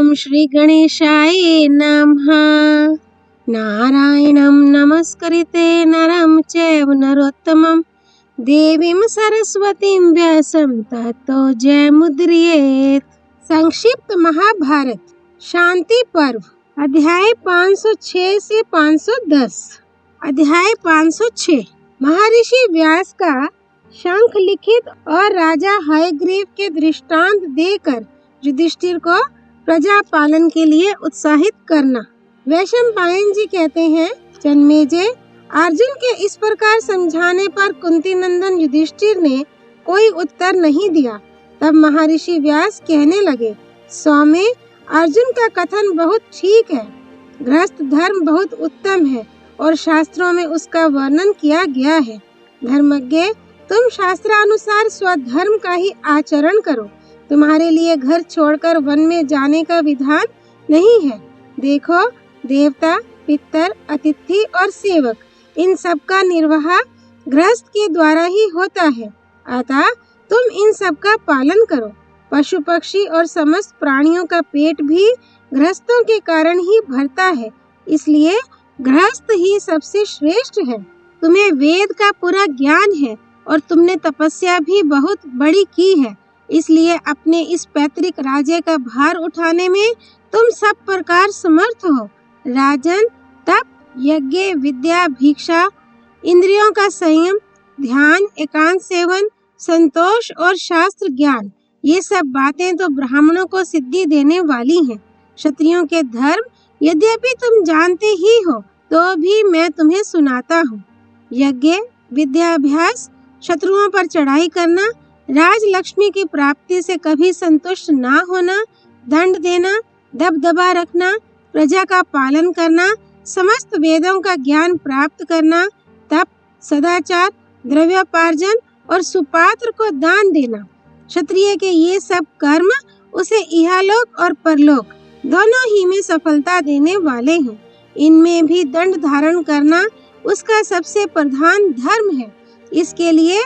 ओम श्री गणेशाय नमः। नारायणं नमस्कृते नरं चैव नरोत्तमं देवीं सरस्वतीं व्यासं ततो जयमुदीरयेत्। संक्षिप्त महाभारत शांति पर्व अध्याय 506 से 510। अध्याय 506 महर्षि व्यास का शंख लिखित और राजा हयग्रीव के दृष्टांत देकर युधिष्ठिर को प्रजा पालन के लिए उत्साहित करना। वैशंपायन जी कहते हैं, जन्मेजय, अर्जुन के इस प्रकार समझाने पर कुंती नंदन युधिष्ठिर ने कोई उत्तर नहीं दिया। तब महर्षि व्यास कहने लगे, स्वामी, अर्जुन का कथन बहुत ठीक है। गृहस्थ धर्म बहुत उत्तम है और शास्त्रों में उसका वर्णन किया गया है। धर्मज्ञ, तुम शास्त्रानुसार स्वधर्म का ही आचरण करो। तुम्हारे लिए घर छोड़कर वन में जाने का विधान नहीं है। देखो, देवता, पितर, अतिथि और सेवक, इन सब का निर्वाह गृहस्थ के द्वारा ही होता है। अतः तुम इन सब का पालन करो। पशु पक्षी और समस्त प्राणियों का पेट भी गृहस्थों के कारण ही भरता है, इसलिए गृहस्थ ही सबसे श्रेष्ठ है। तुम्हें वेद का पूरा ज्ञान है और तुमने तपस्या भी बहुत बड़ी की है, इसलिए अपने इस पैतृक राज्य का भार उठाने में तुम सब प्रकार समर्थ हो। राजन, तप, यज्ञ, विद्या, भिक्षा, इंद्रियों का संयम, ध्यान, एकांत सेवन, संतोष और शास्त्र ज्ञान, ये सब बातें तो ब्राह्मणों को सिद्धि देने वाली हैं। क्षत्रियों के धर्म यद्यपि तुम जानते ही हो, तो भी मैं तुम्हें सुनाता हूँ। यज्ञ, विद्याभ्यास, शत्रुओं पर चढ़ाई करना, राज लक्ष्मी की प्राप्ति से कभी संतुष्ट ना होना, दंड देना, दबदबा रखना, प्रजा का पालन करना, समस्त वेदों का ज्ञान प्राप्त करना, तप, सदाचार, द्रव्योपार्जन और सुपात्र को दान देना। क्षत्रिय के ये सब कर्म उसे इहलोक और परलोक दोनों ही में सफलता देने वाले हैं। इनमें भी दंड धारण करना उसका सबसे प्रधान धर्म है। इसके लिए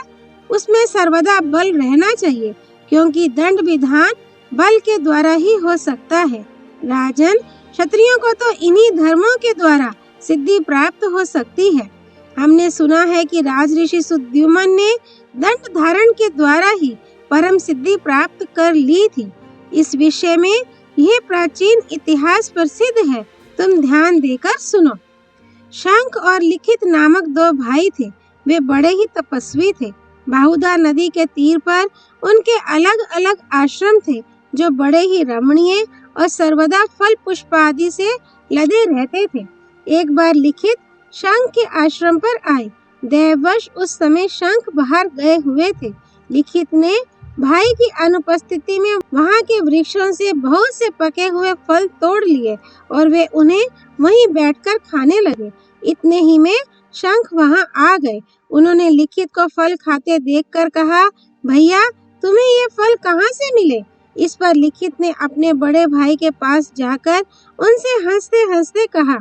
उसमें सर्वदा बल रहना चाहिए, क्योंकि दंड विधान बल के द्वारा ही हो सकता है। राजन, क्षत्रियों को तो इन्हीं धर्मों के द्वारा सिद्धि प्राप्त हो सकती है। हमने सुना है कि राज ऋषि सुद्युमन ने दंड धारण के द्वारा ही परम सिद्धि प्राप्त कर ली थी। इस विषय में यह प्राचीन इतिहास प्रसिद्ध है, तुम ध्यान देकर सुनो। शंख और लिखित नामक दो भाई थे। वे बड़े ही तपस्वी थे। बाहुदा नदी के तीर पर उनके अलग अलग आश्रम थे, जो बड़े ही रमणीय और सर्वदा फल पुष्प आदि से लदे रहते थे। एक बार लिखित शंख के आश्रम पर आए। दैववश उस समय शंख बाहर गए हुए थे। लिखित ने भाई की अनुपस्थिति में वहां के वृक्षों से बहुत से पके हुए फल तोड़ लिए और वे उन्हें वहीं बैठकर खाने लगे। इतने ही में शंख वहां आ गए। उन्होंने लिखित को फल खाते देखकर कहा, भैया, तुम्हें ये फल कहाँ से मिले? इस पर लिखित ने अपने बड़े भाई के पास जाकर उनसे हंसते हंसते कहा,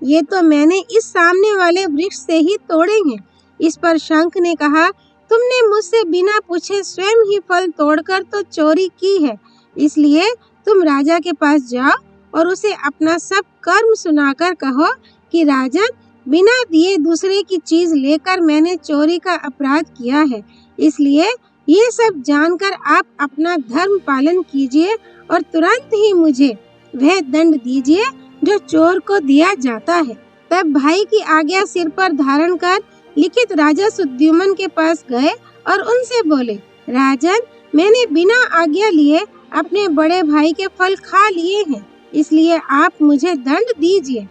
ये तो मैंने इस सामने वाले वृक्ष से ही तोड़े हैं। इस पर शंख ने कहा, तुमने मुझसे बिना पूछे स्वयं ही फल तोड़कर तो चोरी की है, इसलिए तुम राजा के पास जाओ और उसे अपना सब कर्म सुनाकर कहो कि राजन, बिना दिए दूसरे की चीज लेकर मैंने चोरी का अपराध किया है, इसलिए ये सब जानकर आप अपना धर्म पालन कीजिए और तुरंत ही मुझे वह दंड दीजिए जो चोर को दिया जाता है। तब भाई की आज्ञा सिर पर धारण कर लिखित राजा सुद्युमन के पास गए और उनसे बोले, राजन, मैंने बिना आज्ञा लिए अपने बड़े भाई के फल खा लिए हैं, इसलिए आप मुझे दंड दीजिए।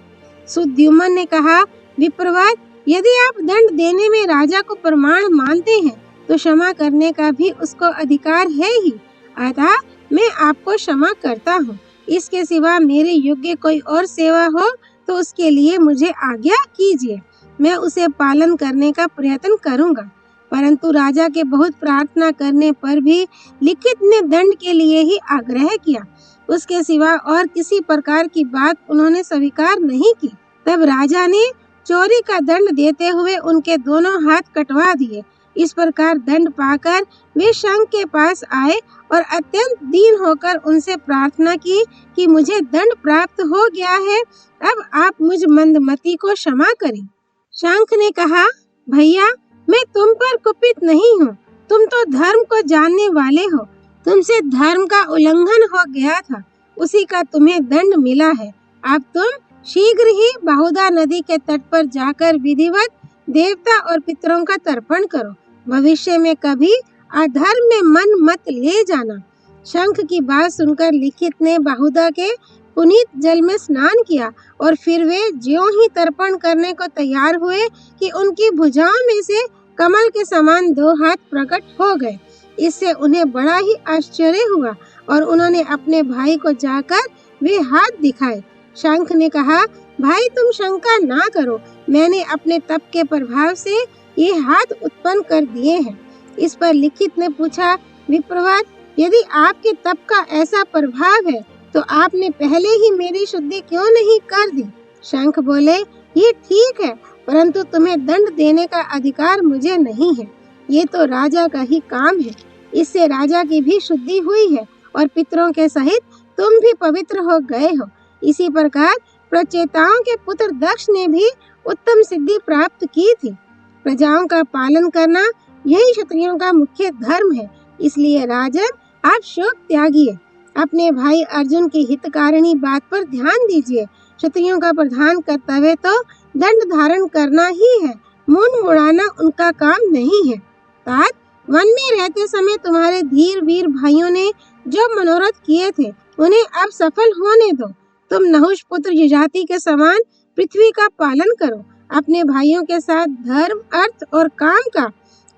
सुद्युमन ने कहा, विप्रवर, यदि आप दंड देने में राजा को प्रमाण मानते हैं तो क्षमा करने का भी उसको अधिकार है ही। अतः मैं आपको क्षमा करता हूँ। इसके सिवा मेरे योग्य कोई और सेवा हो तो उसके लिए मुझे आज्ञा कीजिए, मैं उसे पालन करने का प्रयत्न करूँगा। परंतु राजा के बहुत प्रार्थना करने पर भी लिखित ने दंड के लिए ही आग्रह किया। उसके सिवा और किसी प्रकार की बात उन्होंने स्वीकार नहीं की। तब राजा ने चोरी का दंड देते हुए उनके दोनों हाथ कटवा दिए। इस प्रकार दंड पाकर वे शंख के पास आए और अत्यंत दीन होकर उनसे प्रार्थना की कि मुझे दंड प्राप्त हो गया है, अब आप मुझ मंदमती को क्षमा करें। शंख ने कहा, भैया मैं तुम पर कुपित नहीं हूँ, तुम तो धर्म को जानने वाले हो, तुमसे धर्म का उल्लंघन हो गया था, उसी का तुम्हें दंड मिला है। अब तुम शीघ्र ही बहुधा नदी के तट पर जाकर विधिवत देवता और पितरों का तर्पण करो, भविष्य में कभी अधर्म में मन मत ले जाना। शंख की बात सुनकर लिखित ने बहुधा के पुनीत जल में स्नान किया और फिर वे ज्यों ही तर्पण करने को तैयार हुए कि उनकी भुजाओं में से कमल के समान 2 हाथ प्रकट हो गए। इससे उन्हें बड़ा ही आश्चर्य हुआ और उन्होंने अपने भाई को जाकर वे हाथ दिखाए। शंख ने कहा, भाई तुम शंका ना करो, मैंने अपने तप के प्रभाव से ये हाथ उत्पन्न कर दिए हैं। इस पर लिखित ने पूछा, विप्रवर, यदि आपके तप का ऐसा प्रभाव है तो आपने पहले ही मेरी शुद्धि क्यों नहीं कर दी? शंख बोले, ये ठीक है, परंतु तुम्हें दंड देने का अधिकार मुझे नहीं है, ये तो राजा का ही काम है। इससे राजा की भी शुद्धि हुई है और पितरों के सहित तुम भी पवित्र हो गए हो। इसी प्रकार प्रचेताओं के पुत्र दक्ष ने भी उत्तम सिद्धि प्राप्त की थी। प्रजाओं का पालन करना यही क्षत्रियों का मुख्य धर्म है, इसलिए राजन आप शोक त्यागिए, अपने भाई अर्जुन की हितकारिणी बात पर ध्यान दीजिए। क्षत्रियों का प्रधान कर्तव्य तो दंड धारण करना ही है, मुंड मुड़ाना उनका काम नहीं है। तात, वन में रहते समय तुम्हारे धीर वीर भाइयों ने जो मनोरथ किए थे उन्हें अब सफल होने दो। तुम नहुष पुत्र युजाति के समान पृथ्वी का पालन करो, अपने भाइयों के साथ धर्म, अर्थ और काम का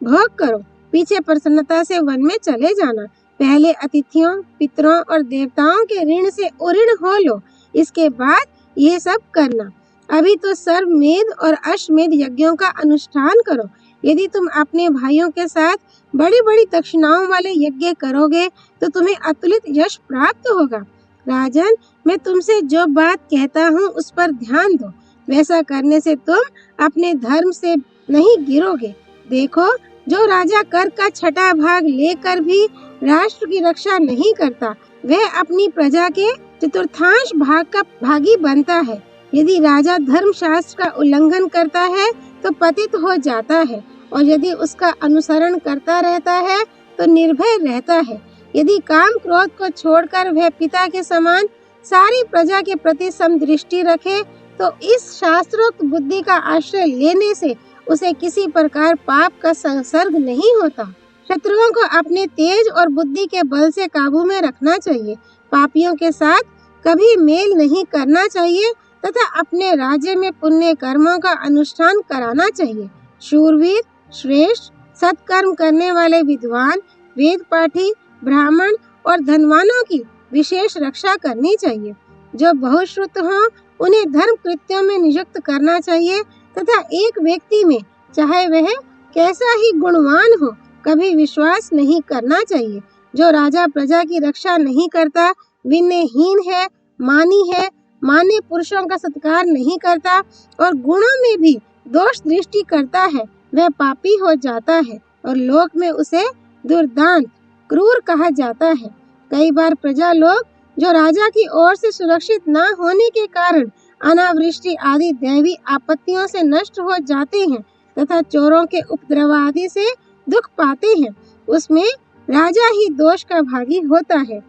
भोग करो, पीछे प्रसन्नता से वन में चले जाना। पहले अतिथियों, पितरों और देवताओं के ऋण से उऋण हो लो, इसके बाद ये सब करना। अभी तो सर्वमेध और अश्वमेध यज्ञों का अनुष्ठान करो। यदि तुम अपने भाइयों के साथ बड़ी बड़ी दक्षिणाओं वाले यज्ञ करोगे तो तुम्हें अतुलित यश प्राप्त होगा। राजन, मैं तुमसे जो बात कहता हूँ उस पर ध्यान दो, वैसा करने से तुम अपने धर्म से नहीं गिरोगे। देखो, जो राजा कर का 6वां भाग लेकर भी राष्ट्र की रक्षा नहीं करता, वह अपनी प्रजा के 4th भाग का भागी बनता है। यदि राजा धर्म शास्त्र का उल्लंघन करता है तो पतित हो जाता है, और यदि उसका अनुसरण करता रहता है तो निर्भय रहता है। यदि काम क्रोध को छोड़कर वह पिता के समान सारी प्रजा के प्रति समदृष्टि रखे तो इस शास्त्रोक्त बुद्धि का आश्रय लेने से उसे किसी प्रकार पाप का संसर्ग नहीं होता। शत्रुओं को अपने तेज और बुद्धि के बल से काबू में रखना चाहिए, पापियों के साथ कभी मेल नहीं करना चाहिए तथा अपने राज्य में पुण्य कर्मों का अनुष्ठान कराना चाहिए। शूरवीर, श्रेष्ठ, सत्कर्म करने वाले विद्वान, वेद पाठी, ब्राह्मण और धनवानों की विशेष रक्षा करनी चाहिए। जो बहुश्रुत हों उन्हें धर्म कृत्यों में नियुक्त करना चाहिए तथा एक व्यक्ति में, चाहे वह कैसा ही गुणवान हो, कभी विश्वास नहीं करना चाहिए। जो राजा प्रजा की रक्षा नहीं करता, विनयहीन है, मानी है, माने पुरुषों का सत्कार नहीं करता और गुणों में भी दोष दृष्टि करता है, वह पापी हो जाता है और लोक में उसे दुर्दांत, क्रूर कहा जाता है। कई बार प्रजा लोग जो राजा की ओर से सुरक्षित न होने के कारण अनावृष्टि आदि दैवी आपत्तियों से नष्ट हो जाते हैं तथा चोरों के उपद्रव आदि से दुख पाते हैं, उसमें राजा ही दोष का भागी होता है।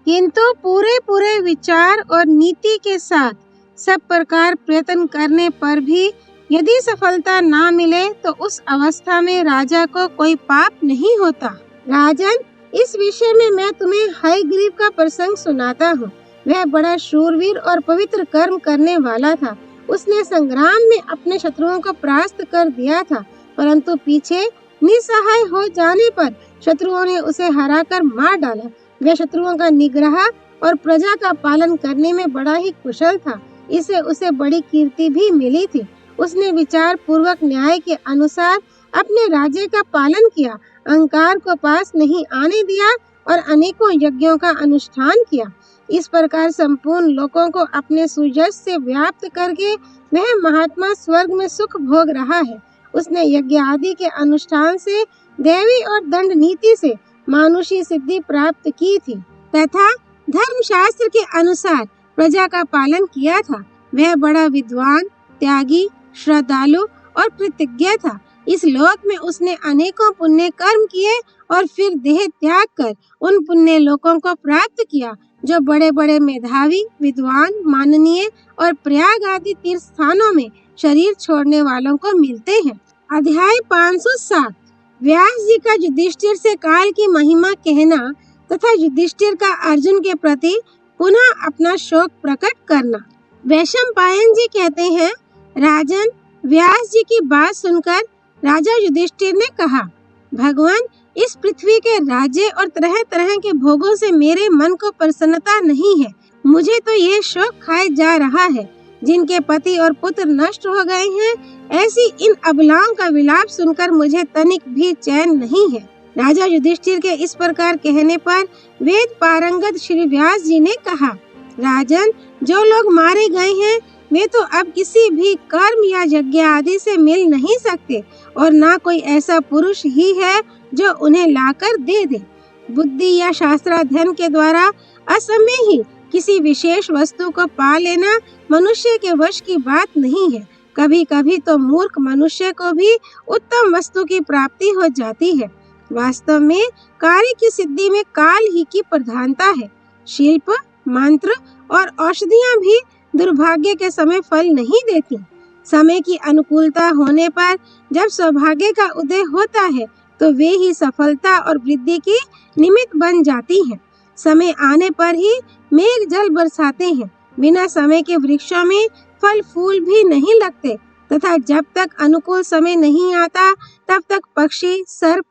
किंतु पूरे विचार और नीति के साथ सब प्रकार प्रयत्न करने पर भी यदि सफलता ना मिले तो उस अवस्था में राजा को कोई पाप नहीं होता। राजन, इस विषय में मैं तुम्हें हयग्रीव का प्रसंग सुनाता हूँ। वह बड़ा शूरवीर और पवित्र कर्म करने वाला था। उसने संग्राम में अपने शत्रुओं को परास्त कर दिया था, परंतु पीछे निसहाय हो जाने पर शत्रुओं ने उसे हराकर मार डाला। वह शत्रुओं का निग्रह और प्रजा का पालन करने में बड़ा ही कुशल था, इससे उसे बड़ी कीर्ति भी मिली थी। उसने विचार पूर्वक न्याय के अनुसार अपने राज्य का पालन किया, अहंकार को पास नहीं आने दिया और अनेकों यज्ञों का अनुष्ठान किया। इस प्रकार संपूर्ण लोगों को अपने सुयश से व्याप्त करके वह महात्मा स्वर्ग में सुख भोग रहा है उसने यज्ञ आदि के अनुष्ठान से देवी और दंड नीति से मानुषी सिद्धि प्राप्त की थी तथा धर्मशास्त्र के अनुसार प्रजा का पालन किया था। वह बड़ा विद्वान, त्यागी, श्रद्धालु और कृतज्ञ था। इस लोक में उसने अनेकों पुण्य कर्म किए और फिर देह त्याग कर उन पुण्य लोकों को प्राप्त किया जो बड़े बड़े मेधावी, विद्वान, माननीय और प्रयाग आदि तीर्थ स्थानों में शरीर छोड़ने वालों को मिलते हैं। अध्याय 507 व्यास जी का युधिष्ठिर से काल की महिमा कहना तथा युधिष्ठिर का अर्जुन के प्रति पुनः अपना शोक प्रकट करना। वैशंपायन जी कहते हैं, राजन, व्यास जी की बात सुनकर राजा युधिष्ठिर ने कहा, भगवान, इस पृथ्वी के राज्य और तरह तरह के भोगों से मेरे मन को प्रसन्नता नहीं है। मुझे तो यह शोक खाए जा रहा है। जिनके पति और पुत्र नष्ट हो गए हैं, ऐसी इन अबलाओं का विलाप सुनकर मुझे तनिक भी चैन नहीं है। राजा युधिष्ठिर के इस प्रकार कहने पर वेद पारंगत श्री व्यास जी ने कहा, राजन, जो लोग मारे गए हैं वे तो अब किसी भी कर्म या यज्ञ आदि से मिल नहीं सकते और ना कोई ऐसा पुरुष ही है जो उन्हें लाकर दे दे। बुद्धि या शास्त्राध्ययन के द्वारा असमय ही किसी विशेष वस्तु को पा लेना मनुष्य के वश की बात नहीं है। कभी कभी तो मूर्ख मनुष्य को भी उत्तम वस्तु की प्राप्ति हो जाती है। वास्तव में कार्य की सिद्धि में काल ही की प्रधानता है। शिल्प, मंत्र और औषधियां भी दुर्भाग्य के समय फल नहीं देती। समय की अनुकूलता होने पर जब सौभाग्य का उदय होता है तो वे ही सफलता और वृद्धि की निमित्त बन जाती हैं। समय आने पर ही मेघ जल बरसाते हैं। बिना समय के वृक्षों में फल फूल भी नहीं लगते तथा जब तक अनुकूल समय नहीं आता तब तक पक्षी, सर्प,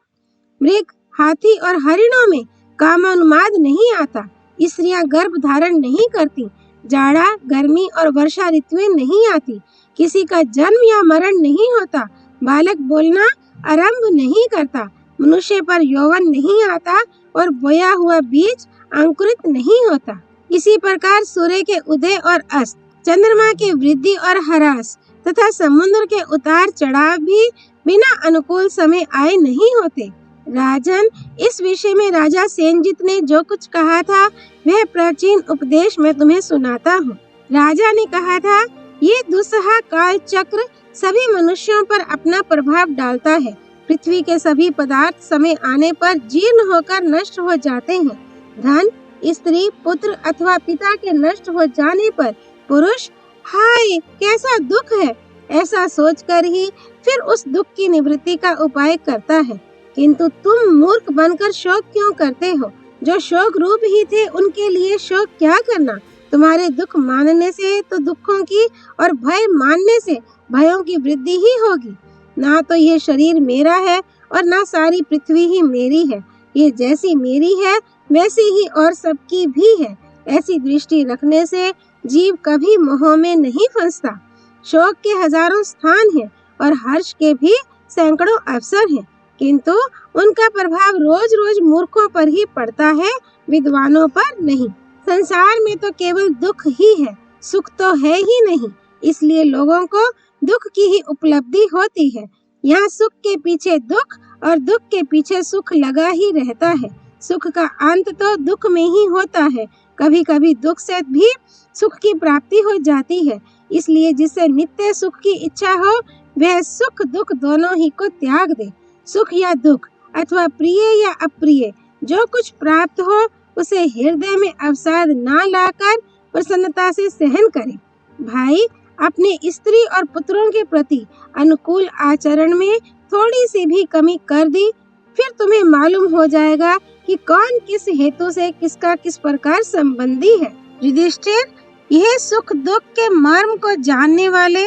मृग, हाथी और हरिणों में कामोन्माद नहीं आता। स्त्रियां गर्भ धारण नहीं करती। जाड़ा, गर्मी और वर्षा ऋतुएं नहीं आती। किसी का जन्म या मरण नहीं होता। बालक बोलना आरंभ नहीं करता। मनुष्य पर यौवन नहीं आता और बोया हुआ बीज अंकुरित नहीं होता। इसी प्रकार सूर्य के उदय और अस्त, चंद्रमा की वृद्धि और ह्रास तथा समुद्र के उतार चढ़ाव भी बिना अनुकूल समय आए नहीं होते। राजन, इस विषय में राजा सेनजित ने जो कुछ कहा था वह प्राचीन उपदेश मैं तुम्हें सुनाता हूँ। राजा ने कहा था, ये दुस्सह काल चक्र सभी मनुष्यों पर अपना प्रभाव डालता है। पृथ्वी के सभी पदार्थ समय आने पर जीर्ण होकर नष्ट हो जाते हैं। धन, स्त्री, पुत्र अथवा पिता के नष्ट हो जाने पर पुरुष, हाय कैसा दुख है, ऐसा सोचकर ही फिर उस दुख की निवृत्ति का उपाय करता है। किंतु तुम मूर्ख बनकर शोक क्यों करते हो? जो शोक रूप ही थे उनके लिए शोक क्या करना? तुम्हारे दुख मानने से तो दुखों की और भय मानने से भयों की वृद्धि ही होगी। ना तो ये शरीर मेरा है और ना सारी पृथ्वी ही मेरी है। ये जैसी मेरी है वैसी ही और सबकी भी है। ऐसी दृष्टि रखने से जीव कभी मोह में नहीं फंसता। शोक के हजारों स्थान हैं और हर्ष के भी सैकड़ों अवसर हैं, किंतु उनका प्रभाव रोज रोज मूर्खों पर ही पड़ता है, विद्वानों पर नहीं। संसार में तो केवल दुख ही है, सुख तो है ही नहीं। इसलिए लोगों को दुख की ही उपलब्धि होती है। यहाँ सुख के पीछे दुख और दुख के पीछे सुख लगा ही रहता है। सुख का अंत तो दुख में ही होता है। कभी कभी दुख से भी सुख की प्राप्ति हो जाती है। इसलिए जिससे नित्य सुख की इच्छा हो वह सुख दुख दोनों ही को त्याग दे। सुख या दुख अथवा प्रिय या अप्रिय जो कुछ प्राप्त हो उसे हृदय में अवसाद ना लाकर प्रसन्नता से सहन करे। भाई, अपने स्त्री और पुत्रों के प्रति अनुकूल आचरण में थोड़ी सी भी कमी कर दी, फिर तुम्हें मालूम हो जाएगा कि कौन किस हेतु से किसका किस प्रकार संबंधी है। युधिष्ठिर, यह सुख दुख के मर्म को जानने वाले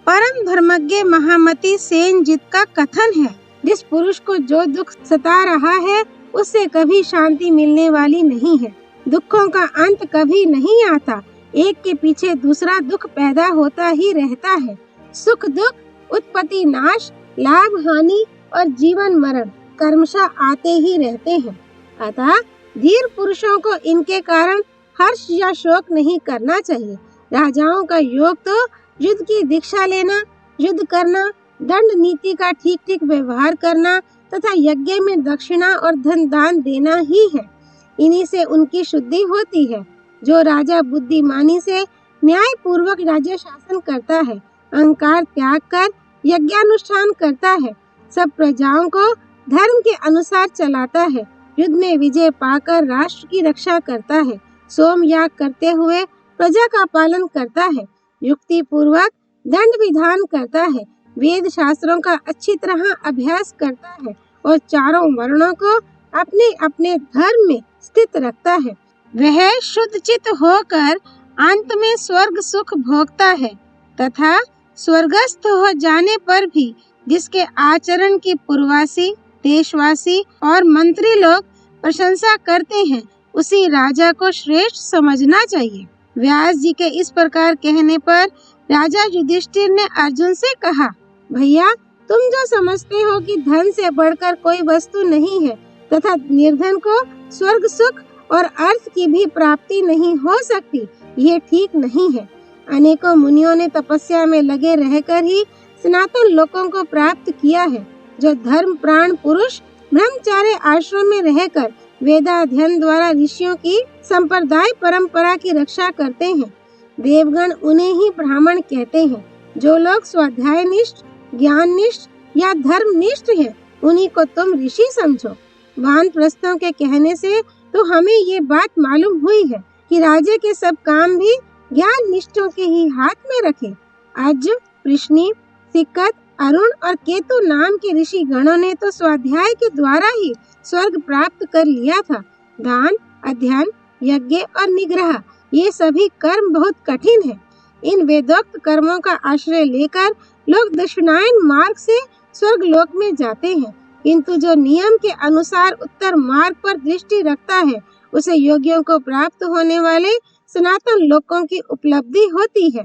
परम धर्मज्ञ महामती सेनजित का कथन है। जिस पुरुष को जो दुख सता रहा है उससे कभी शांति मिलने वाली नहीं है। दुखों का अंत कभी नहीं आता। एक के पीछे दूसरा दुख पैदा होता ही रहता है। सुख दुख, उत्पत्ति नाश, लाभ हानि और जीवन मरण कर्मशः आते ही रहते हैं। अतः धीर पुरुषों को इनके कारण हर्ष या शोक नहीं करना चाहिए। राजाओं का योग तो युद्ध की दीक्षा लेना, युद्ध करना, दंड नीति का ठीक ठीक व्यवहार करना तथा यज्ञ में दक्षिणा और धन दान देना ही है। इन्हीं से उनकी शुद्धि होती है। जो राजा बुद्धिमानी से न्याय पूर्वक राज्य शासन करता है, अहंकार त्याग कर यज्ञानुष्ठान करता है, सब प्रजाओं को धर्म के अनुसार चलाता है, युद्ध में विजय पाकर राष्ट्र की रक्षा करता है, सोम याग करते हुए प्रजा का पालन करता है, युक्ति पूर्वक दंड विधान करता है, वेद शास्त्रों का अच्छी तरह अभ्यास करता है और चारों वर्णों को अपने अपने धर्म में स्थित रखता है। वह शुद्ध चित्त होकर अंत में स्वर्ग सुख भोगता है तथा स्वर्गस्थ हो जाने पर भी जिसके आचरण की पूर्ववासी, देशवासी और मंत्री लोग प्रशंसा करते हैं, उसी राजा को श्रेष्ठ समझना चाहिए। व्यास जी के इस प्रकार कहने पर राजा युधिष्ठिर ने अर्जुन से कहा, भैया, तुम जो समझते हो कि धन से बढ़कर कोई वस्तु नहीं है तथा निर्धन को स्वर्ग सुख और अर्थ की भी प्राप्ति नहीं हो सकती, ये ठीक नहीं है। अनेकों मुनियों ने तपस्या में लगे रहकर ही सनातन लोकों को प्राप्त किया है। जो धर्म प्राण पुरुष ब्रह्मचार्य आश्रम में रहकर वेदाध्ययन द्वारा ऋषियों की संप्रदाय परंपरा की रक्षा करते हैं, देवगण उन्हें ही ब्राह्मण कहते हैं। जो लोग स्वाध्याय निष्ठ, ज्ञान निष्ठ या धर्म निष्ठ है, उन्हीं को तुम ऋषि समझो। वानप्रस्थों के कहने से तो हमें ये बात मालूम हुई है कि राज्य के सब काम भी ज्ञान निष्ठों के ही हाथ में रखे। आज कृष्णी, सिक्कत, अरुण और केतु नाम के ऋषि गणों ने तो स्वाध्याय के द्वारा ही स्वर्ग प्राप्त कर लिया था। दान, अध्ययन, यज्ञ और निग्रह, ये सभी कर्म बहुत कठिन है। इन वेदोक्त कर्मों का आश्रय लेकर लोग दक्षिणायन मार्ग से स्वर्ग लोक में जाते हैं, किंतु जो नियम के अनुसार उत्तर मार्ग पर दृष्टि रखता है, उसे योगियों को प्राप्त होने वाले सनातन लोकों की उपलब्धि होती है।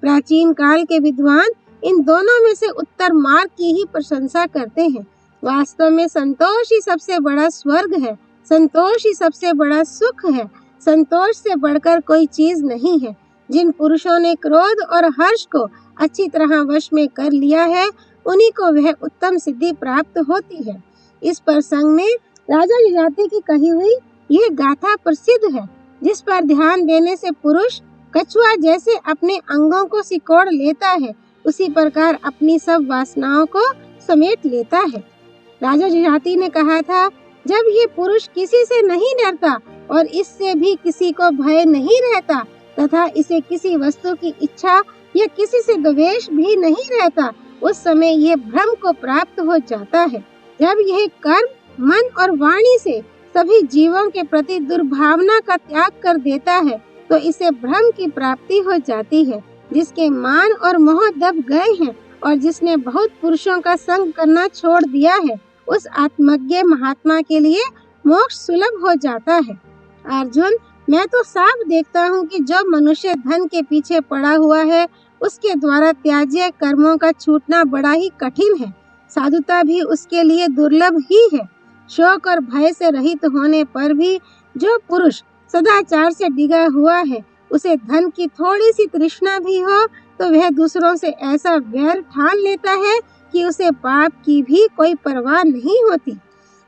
प्राचीन काल के विद्वान इन दोनों में से उत्तर मार्ग की ही प्रशंसा करते हैं। वास्तव में संतोष ही सबसे बड़ा स्वर्ग है, संतोष ही सबसे बड़ा सुख है। संतोष से बढ़कर कोई चीज नहीं है। जिन पुरुषों ने क्रोध और हर्ष को अच्छी तरह वश में कर लिया है, उन्हीं को वह उत्तम सिद्धि प्राप्त होती है। इस प्रसंग में राजा यजाति की कही हुई यह गाथा प्रसिद्ध है, जिस पर ध्यान देने से पुरुष कछुआ जैसे अपने अंगों को सिकोड़ लेता है, उसी प्रकार अपनी सब वासनाओं को समेट लेता है। राजा यजाति ने कहा था, जब ये पुरुष किसी से नहीं डरता और इससे भी किसी को भय नहीं रहता तथा इसे किसी वस्तु की इच्छा या किसी से द्वेष भी नहीं रहता, उस समय ये भ्रम को प्राप्त हो जाता है। जब यह कर्म, मन और वाणी से सभी जीवों के प्रति दुर्भावना का त्याग कर देता है, तो इसे भ्रम की प्राप्ति हो जाती है। जिसके मान और मोह दब गए हैं और जिसने बहुत पुरुषों का संग करना छोड़ दिया है, उस आत्मज्ञ महात्मा के लिए मोक्ष सुलभ हो जाता है। अर्जुन, मैं तो साफ देखता हूँ कि जो मनुष्य धन के पीछे पड़ा हुआ है, उसके द्वारा त्याज्य कर्मों का छूटना बड़ा ही कठिन है। साधुता भी उसके लिए दुर्लभ ही है। शोक और भय से रहित होने पर भी जो पुरुष सदाचार से डिगा हुआ है, उसे धन की थोड़ी सी तृष्णा भी हो तो वह दूसरों से ऐसा वैर ठान लेता है कि उसे पाप की भी कोई परवाह नहीं होती।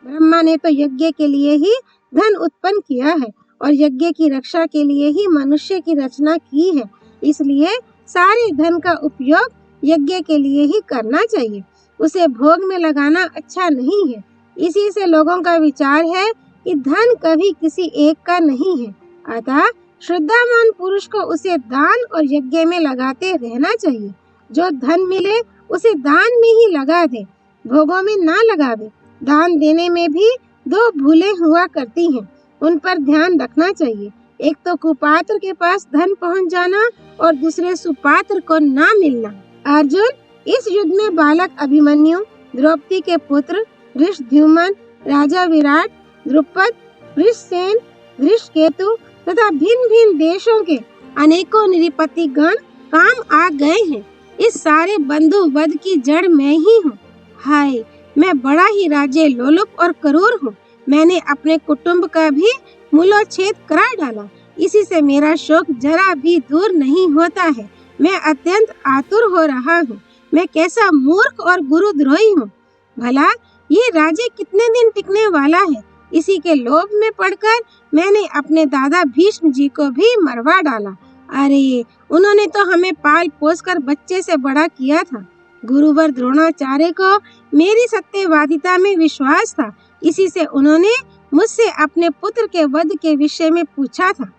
ब्रह्मा ने तो यज्ञ के लिए ही धन उत्पन्न किया है और यज्ञ की रक्षा के लिए ही मनुष्य की रचना की है। इसलिए सारे धन का उपयोग यज्ञ के लिए ही करना चाहिए, उसे भोग में लगाना अच्छा नहीं है। इसी से लोगों का विचार है कि धन कभी किसी एक का नहीं है, अतः श्रद्धावान पुरुष को उसे दान और यज्ञ में लगाते रहना चाहिए। जो धन मिले उसे दान में ही लगा दे, भोगों में ना लगावे। दान देने में भी दो भूलें हुआ करती हैं, उन पर ध्यान रखना चाहिए। एक तो कुपात्र के पास धन पहुंच जाना और दूसरे सुपात्र को ना मिलना। अर्जुन, इस युद्ध में बालक अभिमन्यु, द्रौपदी के पुत्र धृष्टद्युम्न, राजा विराट, द्रुपद, वृषसेन, धृष्टकेतु तथा भिन्न भिन्न देशों के अनेकों निरपति गण काम आ गए हैं। इस सारे बंधु वध की जड़ मैं ही हूँ। हाय, मैं बड़ा ही राज्य लोलुप और क्रूर हूँ। मैंने अपने कुटुंब का भी मूलोच्छेद करा डाला। इसी से मेरा शोक जरा भी दूर नहीं होता है। मैं अत्यंत आतुर हो रहा हूँ। मैं कैसा मूर्ख और गुरुद्रोही हूँ। भला ये राज्य कितने दिन टिकने वाला है। इसी के लोभ में पड़कर मैंने अपने दादा भीष्म जी को भी मरवा डाला। अरे, उन्होंने तो हमें पाल पोस कर बच्चे से बड़ा किया था। गुरुवर द्रोणाचार्य को मेरी सत्यवादिता में विश्वास था। इसी से उन्होंने मुझसे अपने पुत्र के वध के विषय में पूछा था,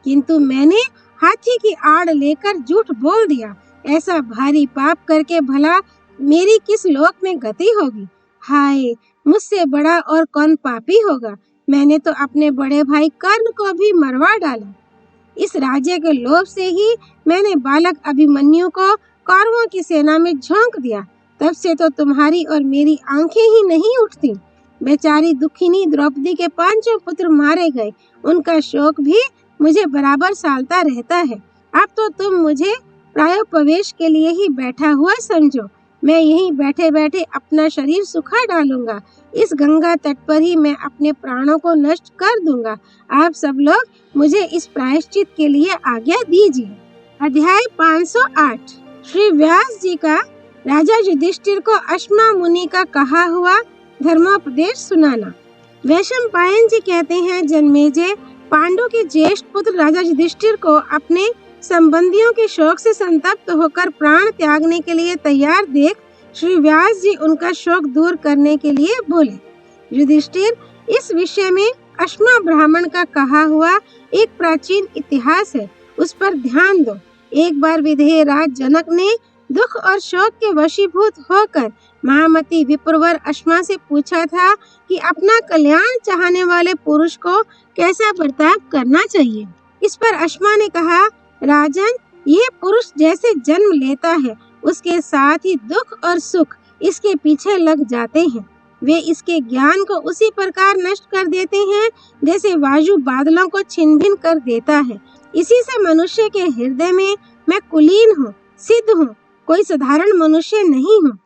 किंतु मैंने हाथी की आड़ लेकर झूठ बोल दिया। ऐसा भारी पाप करके भला मेरी किस लोक में गति होगी। हाय, मुझसे बड़ा और कौन पापी होगा। मैंने तो अपने बड़े भाई कर्ण को भी मरवा डाला। इस राज्य के लोभ से ही मैंने बालक अभिमन्यु को कौरवों की सेना में झोंक दिया। तब से तो तुम्हारी और मेरी आंखें ही नहीं उठती। बेचारी दुखिनी द्रौपदी के 5 पुत्र मारे गए। उनका शोक भी मुझे बराबर सालता रहता है। अब तो तुम मुझे प्रायोपवेश के लिए ही बैठा हुआ समझो। मैं यहीं बैठे बैठे अपना शरीर सुखा डालूंगा। इस गंगा तट पर ही मैं अपने प्राणों को नष्ट कर दूंगा। आप सब लोग मुझे इस प्रायश्चित के लिए आज्ञा दीजिए। अध्याय 508। श्री व्यास जी का राजा युधिष्ठिर को अश्मा मुनि का कहा हुआ धर्मोपदेश सुनाना। वैशंपायन जी कहते हैं, जन्मेजय, पांडु के ज्येष्ठ पुत्र राजा युधिष्ठिर को अपने संबंधियों के शोक से संतप्त होकर प्राण त्यागने के लिए तैयार देख श्री व्यास जी उनका शोक दूर करने के लिए बोले। युधिष्ठिर, इस विषय में अश्मा ब्राह्मण का कहा हुआ एक प्राचीन इतिहास है, उस पर ध्यान दो। एक बार विधेय राज जनक ने दुख और शोक के वशीभूत होकर महामती विप्रवर अश्मा से पूछा था कि अपना कल्याण चाहने वाले पुरुष को कैसा बर्ताव करना चाहिए। इस पर अश्मा ने कहा, राजन, यह पुरुष जैसे जन्म लेता है उसके साथ ही दुख और सुख इसके पीछे लग जाते हैं। वे इसके ज्ञान को उसी प्रकार नष्ट कर देते हैं जैसे वायु बादलों को छिन्न भिन्न कर देता है। इसी से मनुष्य के हृदय में मैं कुलीन हूँ, सिद्ध हूँ, कोई साधारण मनुष्य नहीं हूँ।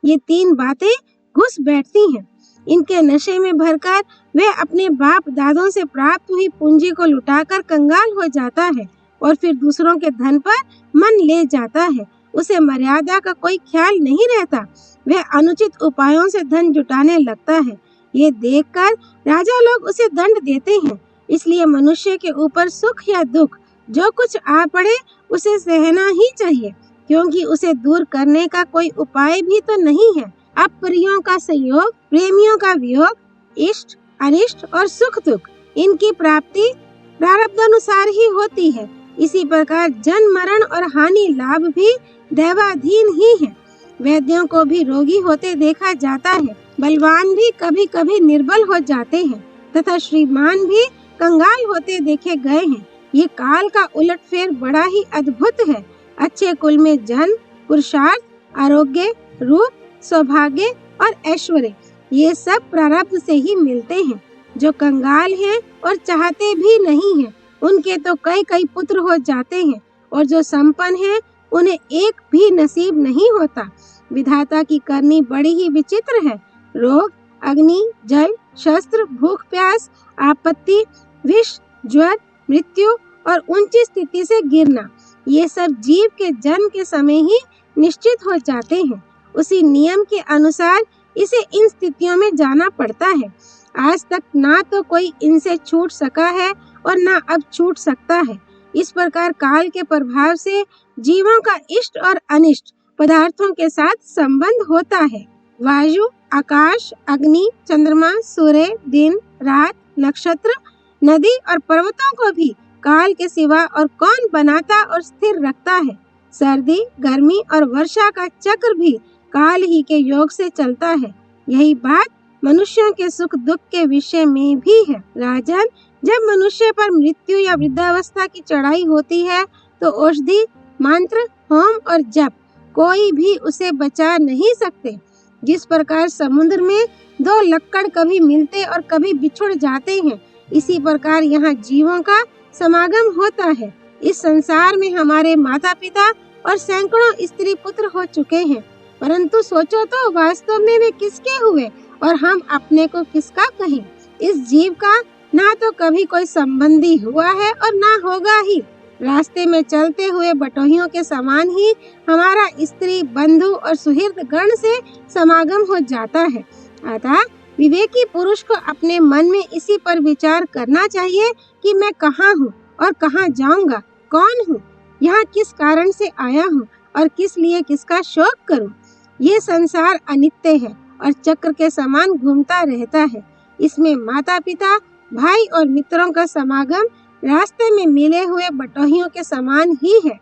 ये 3 बातें घुस बैठती हैं। इनके नशे में भरकर वे अपने बाप दादों से प्राप्त हुई पूंजी को लुटाकर कंगाल हो जाता है और फिर दूसरों के धन पर मन ले जाता है। उसे मर्यादा का कोई ख्याल नहीं रहता। वह अनुचित उपायों से धन जुटाने लगता है। ये देखकर राजा लोग उसे दंड देते हैं। इसलिए मनुष्य के ऊपर सुख या दुख जो कुछ आ पड़े उसे सहना ही चाहिए, क्योंकि उसे दूर करने का कोई उपाय भी तो नहीं है। अप्रियों का संयोग, प्रेमियों का वियोग, इष्ट अनिष्ट और सुख दुख, इनकी प्राप्ति प्रारब्ध अनुसार ही होती है। इसी प्रकार जन्म मरण और हानि लाभ भी दैवाधीन ही है। वैद्यों को भी रोगी होते देखा जाता है, बलवान भी कभी कभी निर्बल हो जाते हैं तथा श्रीमान भी कंगाल होते देखे गए हैं। ये काल का उलटफेर बड़ा ही अद्भुत है। अच्छे कुल में जन्म, पुरुषार्थ, आरोग्य, रूप, सौभाग्य और ऐश्वर्य, ये सब प्रारब्ध से ही मिलते हैं। जो कंगाल हैं और चाहते भी नहीं हैं, उनके तो कई कई पुत्र हो जाते हैं, और जो संपन्न हैं उन्हें एक भी नसीब नहीं होता। विधाता की करनी बड़ी ही विचित्र है। रोग, अग्नि, जल, शस्त्र, भूख प्यास, आपत्ति, विष, ज्वर, मृत्यु और ऊंची स्थिति से गिरना, ये सब जीव के जन्म के समय ही निश्चित हो जाते हैं। उसी नियम के अनुसार इसे इन स्थितियों में जाना पड़ता है। आज तक ना तो कोई इनसे छूट सका है और ना अब छूट सकता है। इस प्रकार काल के प्रभाव से जीवों का इष्ट और अनिष्ट पदार्थों के साथ संबंध होता है। वायु, आकाश, अग्नि, चंद्रमा, सूर्य, दिन, रात, नक्षत्र, नदी और पर्वतों को भी काल के सिवा और कौन बनाता और स्थिर रखता है। सर्दी, गर्मी और वर्षा का चक्र भी काल ही के योग से चलता है। यही बात मनुष्यों के सुख दुख के विषय में भी है। राजन, जब मनुष्य पर मृत्यु या वृद्धावस्था की चढ़ाई होती है तो औषधि, मंत्र, होम और जप कोई भी उसे बचा नहीं सकते। जिस प्रकार समुद्र में 2 लक्कड़ कभी मिलते और कभी बिछुड़ जाते हैं, इसी प्रकार यहाँ जीवों का समागम होता है। इस संसार में हमारे माता पिता और सैकड़ों स्त्री पुत्र हो चुके हैं, परंतु सोचो तो वास्तव में वे किसके हुए और हम अपने को किसका कहें। इस जीव का ना तो कभी कोई संबंधी हुआ है और ना होगा ही। रास्ते में चलते हुए बटोहियों के समान ही हमारा स्त्री, बंधु और सुहृद गण से समागम हो जाता है। अतः विवेकी पुरुष को अपने मन में इसी पर विचार करना चाहिए कि मैं कहाँ हूँ और कहाँ जाऊँगा, कौन हूँ, यहाँ किस कारण से आया हूँ और किस लिए किसका शोक करूँ। ये संसार अनित्य है और चक्र के समान घूमता रहता है। इसमें माता पिता, भाई और मित्रों का समागम रास्ते में मिले हुए बटोहियों के समान ही है।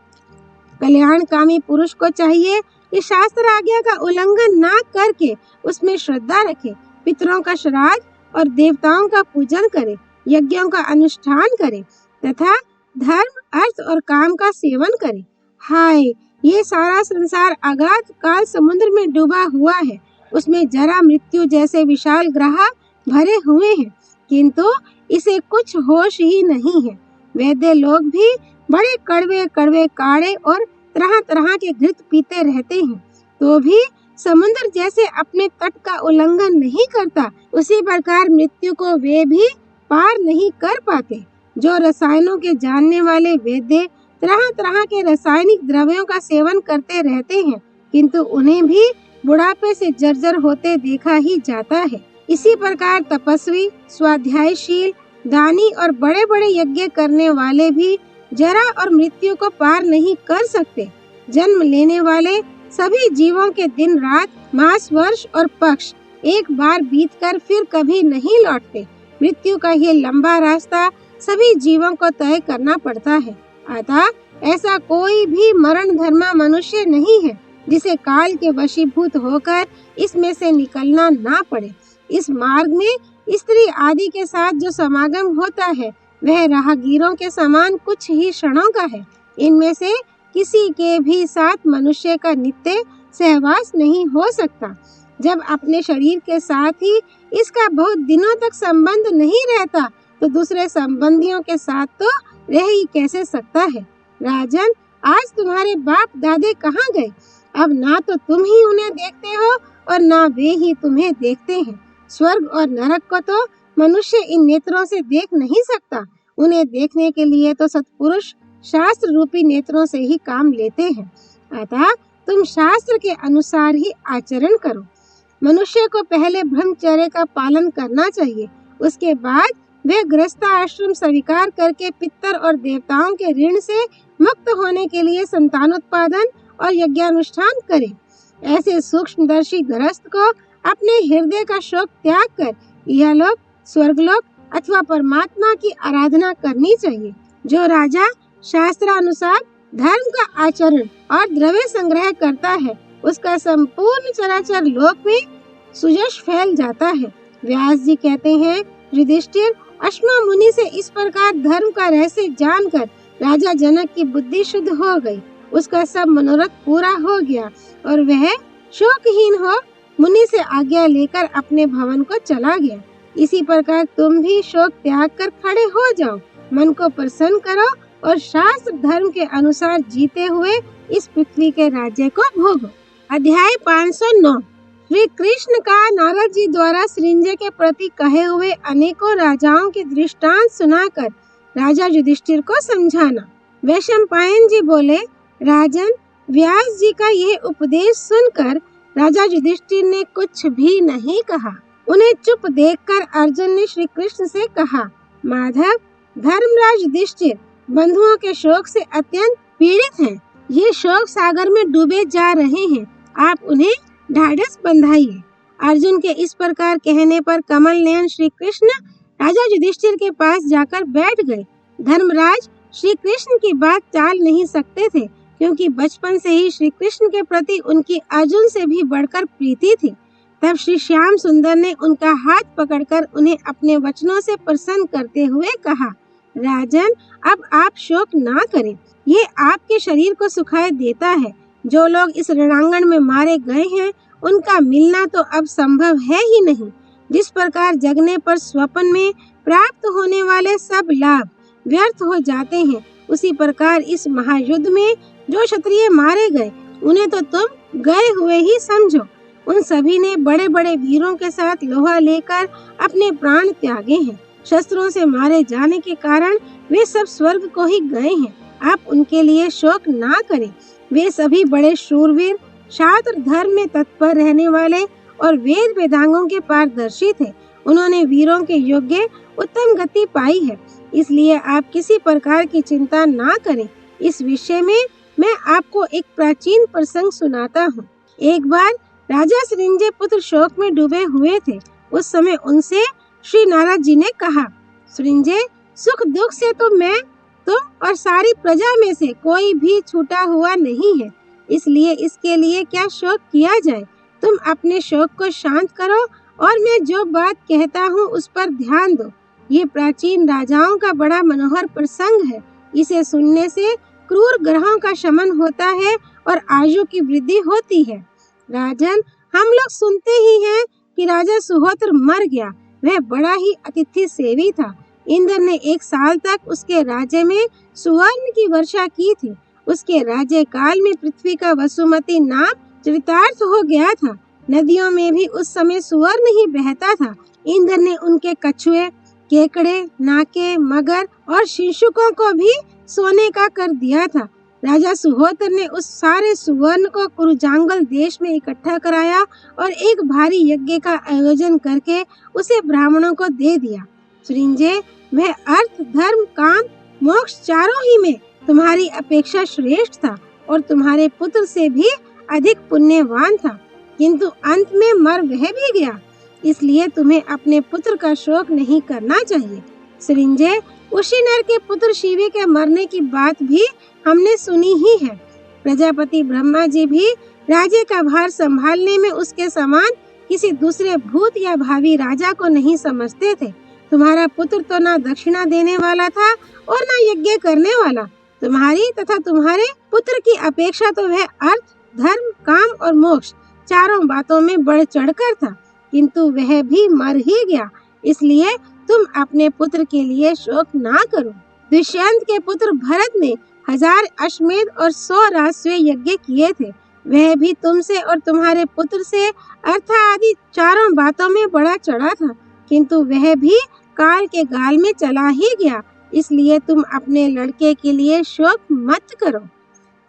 कल्याणकामी पुरुष को चाहिए कि शास्त्र आज्ञा का उल्लंघन ना करके उसमें श्रद्धा रखे, पितरों का श्राद्ध और देवताओं का पूजन करे, यज्ञों का अनुष्ठान करे तथा धर्म, अर्थ और काम का सेवन करे। हाय, ये सारा संसार अगाध काल समुद्र में डूबा हुआ है। उसमें जरा मृत्यु जैसे विशाल ग्रह भरे हुए हैं, किंतु इसे कुछ होश ही नहीं है। वैद्य लोग भी बड़े कड़वे कड़वे काढ़े और तरह तरह के घृत पीते रहते हैं, तो भी समुद्र जैसे अपने तट का उल्लंघन नहीं करता, उसी प्रकार मृत्यु को वे भी पार नहीं कर पाते। जो रसायनों के जानने वाले वैद्य तरह तरह के रासायनिक द्रव्यों का सेवन करते रहते हैं, किंतु उन्हें भी बुढ़ापे से जर्जर होते देखा ही जाता है। इसी प्रकार तपस्वी, स्वाध्यायशील, दानी और बड़े बड़े यज्ञ करने वाले भी जरा और मृत्यु को पार नहीं कर सकते। जन्म लेने वाले सभी जीवों के दिन रात, मास, वर्ष और पक्ष एक बार बीतकर फिर कभी नहीं लौटते। मृत्यु का ये लंबा रास्ता सभी जीवों को तय करना पड़ता है। अतः ऐसा कोई भी मरण धर्मा मनुष्य नहीं है जिसे काल के वशीभूत होकर इसमें से निकलना ना पड़े। इस मार्ग में स्त्री आदि के साथ जो समागम होता है वह राहगीरों के समान कुछ ही क्षणों का है। इनमें से किसी के भी साथ मनुष्य का नित्य सहवास नहीं हो सकता। जब अपने शरीर के साथ ही इसका बहुत दिनों तक संबंध नहीं रहता तो दूसरे संबंधियों के साथ तो रह ही कैसे सकता है। राजन, आज तुम्हारे बाप दादे कहाँ गए? अब ना तो तुम ही उन्हें देखते हो और ना वे ही तुम्हें देखते हैं। स्वर्ग और नरक को तो मनुष्य इन नेत्रों से देख नहीं सकता। उन्हें देखने के लिए तो सत्पुरुष शास्त्र रूपी नेत्रों से ही काम लेते हैं। अतः तुम शास्त्र के अनुसार ही आचरण करो। मनुष्य को पहले ब्रह्मचर्य का पालन करना चाहिए, उसके बाद वे गृहस्थ आश्रम स्वीकार करके पितर और देवताओं के ऋण से मुक्त होने के लिए संतानोत्पादन और यज्ञानुष्ठान करे। ऐसे सूक्ष्मदर्शी गृहस्थ को अपने हृदय का शोक त्याग कर इहलोक, स्वर्गलोक अथवा परमात्मा की आराधना करनी चाहिए। जो राजा शास्त्रानुसार धर्म का आचरण और द्रव्य संग्रह करता है उसका संपूर्ण चराचर लोक में सुयश फैल जाता है। व्यास जी कहते हैं, युधिष्ठिर, अश्मा मुनि से इस प्रकार धर्म का रहस्य जानकर राजा जनक की बुद्धि शुद्ध हो गई। उसका सब मनोरथ पूरा हो गया और वह शोकहीन हो मुनि से आज्ञा लेकर अपने भवन को चला गया। इसी प्रकार तुम भी शोक त्याग कर खड़े हो जाओ, मन को प्रसन्न करो और शास्त्र धर्म के अनुसार जीते हुए इस पृथ्वी के राज्य को भोगो। अध्याय 509। श्री कृष्ण का नारद जी द्वारा सृंजय के प्रति कहे हुए अनेकों राजाओं के दृष्टांत सुनाकर राजा युधिष्ठिर को समझाना। वैशंपायन जी बोले, राजन, व्यास जी का यह उपदेश सुनकर राजा युधिष्ठिर ने कुछ भी नहीं कहा। उन्हें चुप देखकर अर्जुन ने श्री कृष्ण से कहा, माधव, धर्मराज युधिष्ठिर बंधुओं के शोक से अत्यंत पीड़ित हैं। ये शोक सागर में डूबे जा रहे हैं, आप उन्हें ढाढ़स बंधाइए। अर्जुन के इस प्रकार कहने पर कमल नयन श्री कृष्ण राजा युधिष्ठिर के पास जाकर बैठ गए। धर्मराज श्री कृष्ण की बात टाल नहीं सकते थे, क्योंकि बचपन से ही श्री कृष्ण के प्रति उनकी अर्जुन से भी बढ़कर प्रीति थी। तब श्री श्याम सुंदर ने उनका हाथ पकड़कर उन्हें अपने वचनों से प्रसन्न करते हुए कहा, राजन, अब आप शोक ना करें, ये आपके शरीर को सुखाए देता है। जो लोग इस रणांगण में मारे गए हैं उनका मिलना तो अब संभव है ही नहीं। जिस प्रकार जगने पर स्वप्न में प्राप्त होने वाले सब लाभ व्यर्थ हो जाते हैं, उसी प्रकार इस महायुद्ध में जो क्षत्रिय मारे गए उन्हें तो तुम गए हुए ही समझो। उन सभी ने बड़े बड़े वीरों के साथ लोहा लेकर अपने प्राण त्यागे हैं। शस्त्रों से मारे जाने के कारण वे सब स्वर्ग को ही गए हैं। आप उनके लिए शोक ना करें। वे सभी बड़े शूरवीर, शास्त्र धर्म में तत्पर रहने वाले और वेद वेदांगों के पारदर्शी थे। उन्होंने वीरों के योग्य उत्तम गति पाई है, इसलिए आप किसी प्रकार की चिंता ना करें। इस विषय में मैं आपको एक प्राचीन प्रसंग सुनाता हूँ। एक बार राजा सृंजय पुत्र शोक में डूबे हुए थे। उस समय उनसे श्री नारद जी ने कहा, सृंजय, सुख दुख से तो मैं, तुम और सारी प्रजा में से कोई भी छूटा हुआ नहीं है, इसलिए इसके लिए क्या शोक किया जाए। तुम अपने शोक को शांत करो और मैं जो बात कहता हूँ उस पर ध्यान दो। ये प्राचीन राजाओं का बड़ा मनोहर प्रसंग है। इसे सुनने से क्रूर ग्रहों का शमन होता है और आयु की वृद्धि होती है। राजन, हम लोग सुनते ही हैं कि राजा सुहोत्र मर गया। वह बड़ा ही अतिथि सेवी था। इंद्र ने 1 साल तक उसके राज्य में सुवर्ण की वर्षा की थी। उसके राज्य काल में पृथ्वी का वसुमती नाम चरितार्थ हो गया था। नदियों में भी उस समय सुवर्ण ही बहता था। इंद्र ने उनके कछुए, केकड़े, नाके, मगर और शिशुकों को भी सोने का कर दिया था। राजा सुहोत्र ने उस सारे सुवर्ण को कुरुजांगल देश में इकट्ठा कराया और एक भारी यज्ञ का आयोजन करके उसे ब्राह्मणों को दे दिया। सृंजय, वह अर्थ, धर्म, काम, मोक्ष चारों ही में तुम्हारी अपेक्षा श्रेष्ठ था और तुम्हारे पुत्र से भी अधिक पुण्यवान था, किंतु अंत में मर वह भी गया। इसलिए तुम्हें अपने पुत्र का शोक नहीं करना चाहिए। सृंजय, उसी नर के पुत्र शिवे के मरने की बात भी हमने सुनी ही है। प्रजापति ब्रह्मा जी भी राज्य का भार संभालने में उसके समान किसी दूसरे भूत या भावी राजा को नहीं समझते थे। तुम्हारा पुत्र तो ना दक्षिणा देने वाला था और ना यज्ञ करने वाला। तुम्हारी तथा तुम्हारे पुत्र की अपेक्षा तो वह अर्थ, धर्म, काम और मोक्ष चारों बातों में बढ़ चढ़कर था, किंतु वह भी मर ही गया। इसलिए तुम अपने पुत्र के लिए शोक ना करो। दुष्यंत के पुत्र भरत ने 1000 अश्वमेध और 100 राजस्व यज्ञ किए थे। वह भी तुमसे और तुम्हारे पुत्र से अर्थ आदि चारों बातों में बड़ा चढ़ा था, किंतु वह भी काल के गाल में चला ही गया। इसलिए तुम अपने लड़के के लिए शोक मत करो।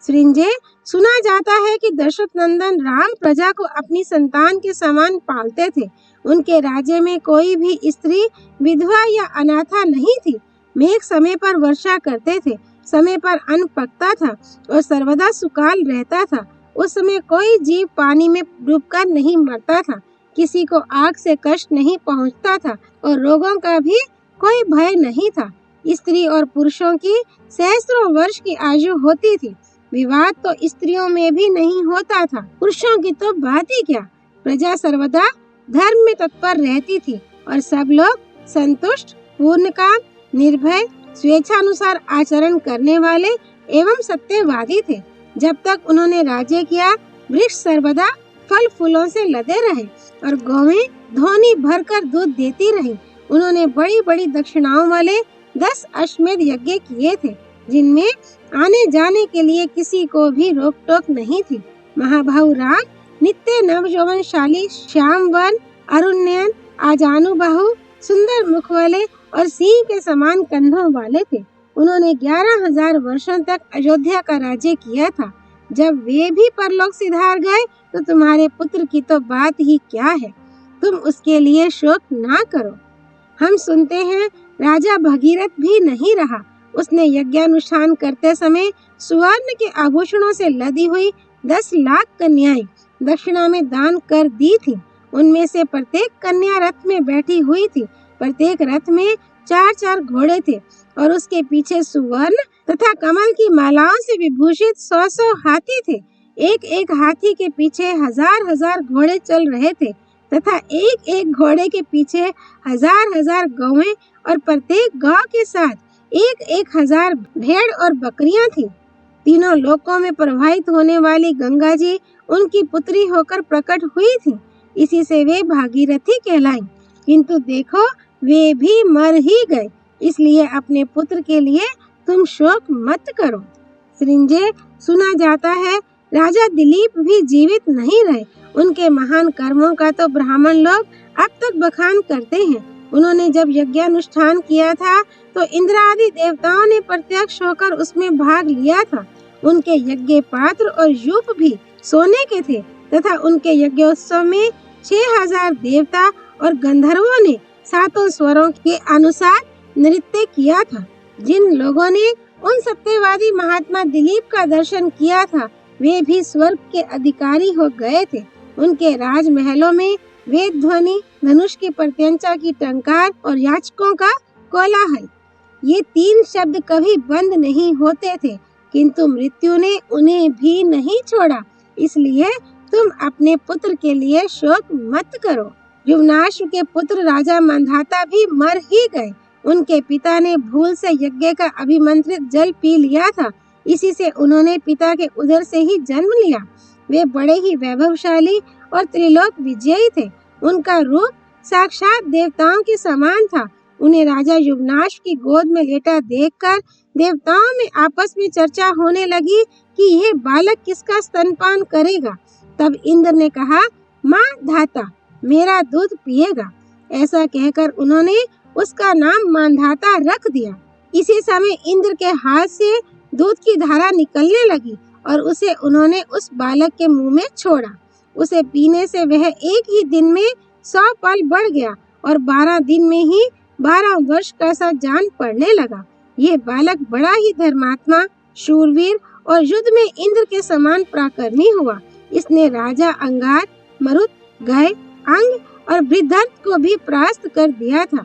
सृंजय, सुना जाता है कि दशरथ नंदन राम प्रजा को अपनी संतान के समान पालते थे। उनके राज्य में कोई भी स्त्री विधवा या अनाथा नहीं थी। मेघ समय पर वर्षा करते थे, समय पर अन्न पकता था और सर्वदा सुकाल रहता था। उस समय कोई जीव पानी में डूबकर नहीं मरता था, किसी को आग से कष्ट नहीं पहुंचता था और रोगों का भी कोई भय नहीं था। स्त्री और पुरुषों की सहस्त्रों वर्ष की आयु होती थी। विवाद तो स्त्रियों में भी नहीं होता था, पुरुषों की तो बात ही क्या। प्रजा सर्वदा धर्म में तत्पर रहती थी और सब लोग संतुष्ट, पूर्णकाम, निर्भय, स्वेच्छानुसार आचरण करने वाले एवं सत्यवादी थे। जब तक उन्होंने राज्य किया, वृक्ष सर्वदा फल फूलों से लदे रहे और गौएं धोनी भरकर दूध देती रहीं। उन्होंने बड़ी बड़ी दक्षिणाओं वाले 10 अश्वमेध यज्ञ किए थे, जिनमें आने जाने के लिए किसी को भी रोक टोक नहीं थी। महाभाऊ राम नित्य नव यौवनशाली, श्याम वन, अरुण नयन, आजानुबाहु, सुंदर मुख वाले और सिंह के समान कंधों वाले थे। उन्होंने 11,000 वर्षों तक अयोध्या का राज्य किया था। जब वे भी परलोक सिधार गए तो तुम्हारे पुत्र की तो बात ही क्या है। तुम उसके लिए शोक ना करो। हम सुनते हैं राजा भगीरथ भी नहीं रहा। उसने यज्ञानुष्ठान करते समय सुवर्ण के आभूषणों से लदी हुई 10 लाख कन्याएं दक्षिणा में दान कर दी थी। उनमें से प्रत्येक कन्या रथ में बैठी हुई थी। प्रत्येक रथ में 4-4 घोड़े थे और उसके पीछे सुवर्ण तथा कमल की मालाओं से विभूषित 100-100 हाथी थे। एक एक हाथी के पीछे 1000-1000 घोड़े चल रहे थे तथा एक एक घोड़े के पीछे 1000-1000 गौएं और प्रत्येक गांव के साथ 1-1000 भेड़ और बकरियां थी। तीनों लोकों में प्रवाहित होने वाली गंगा जी उनकी पुत्री होकर प्रकट हुई थी। इसी से वे भागीरथी कहलाई। किंतु देखो, वे भी मर ही गए। इसलिए अपने पुत्र के लिए तुम शोक मत करो। सृंजय, सुना जाता है राजा दिलीप भी जीवित नहीं रहे। उनके महान कर्मों का तो ब्राह्मण लोग अब तक बखान करते हैं। उन्होंने जब यज्ञानुष्ठान किया था तो इंद्र आदि देवताओं ने प्रत्यक्ष होकर उसमें भाग लिया था। उनके यज्ञ पात्र और यूप भी सोने के थे तथा उनके यज्ञोत्सव में 6000 देवता और गंधर्वों ने 7 स्वरों के अनुसार नृत्य किया था। जिन लोगों ने उन सत्यवादी महात्मा दिलीप का दर्शन किया था वे भी स्वर्ग के अधिकारी हो गए थे। उनके राजमहलों में वेद ध्वनि, धनुष की प्रत्यंचा की टंकार और याचकों का कोलाहल, ये 3 शब्द कभी बंद नहीं होते थे, किंतु मृत्यु ने उन्हें भी नहीं छोड़ा। इसलिए तुम अपने पुत्र के लिए शोक मत करो। युवनाश्व के पुत्र राजा मांधाता भी मर ही गए। उनके पिता ने भूल से यज्ञ का अभिमंत्रित जल पी लिया था, इसी से उन्होंने पिता के उदर से ही जन्म लिया। वे बड़े ही वैभवशाली और त्रिलोक विजयी थे। उनका रूप साक्षात देवताओं के समान था। उन्हें राजा युवनाश्व की गोद में लेटा देखकर देवताओं में आपस में चर्चा होने लगी कि यह बालक किसका स्तनपान करेगा। तब इंद्र ने कहा, माँ धाता मेरा दूध पिएगा। ऐसा कहकर उन्होंने उसका नाम मांधाता रख दिया। इसी समय इंद्र के हाथ से दूध की धारा निकलने लगी और उसे उन्होंने उस बालक के मुंह में छोड़ा। उसे पीने से वह एक ही दिन में 100 पल बढ़ गया और 12 दिन में ही 12 वर्ष का सा जान पड़ने लगा। यह बालक बड़ा ही धर्मात्मा, शूरवीर और युद्ध में इंद्र के समान पराक्रमी हुआ। इसने राजा अंगार, मरुत, गय, अंग और बृहद्रथ को भी परास्त कर दिया था।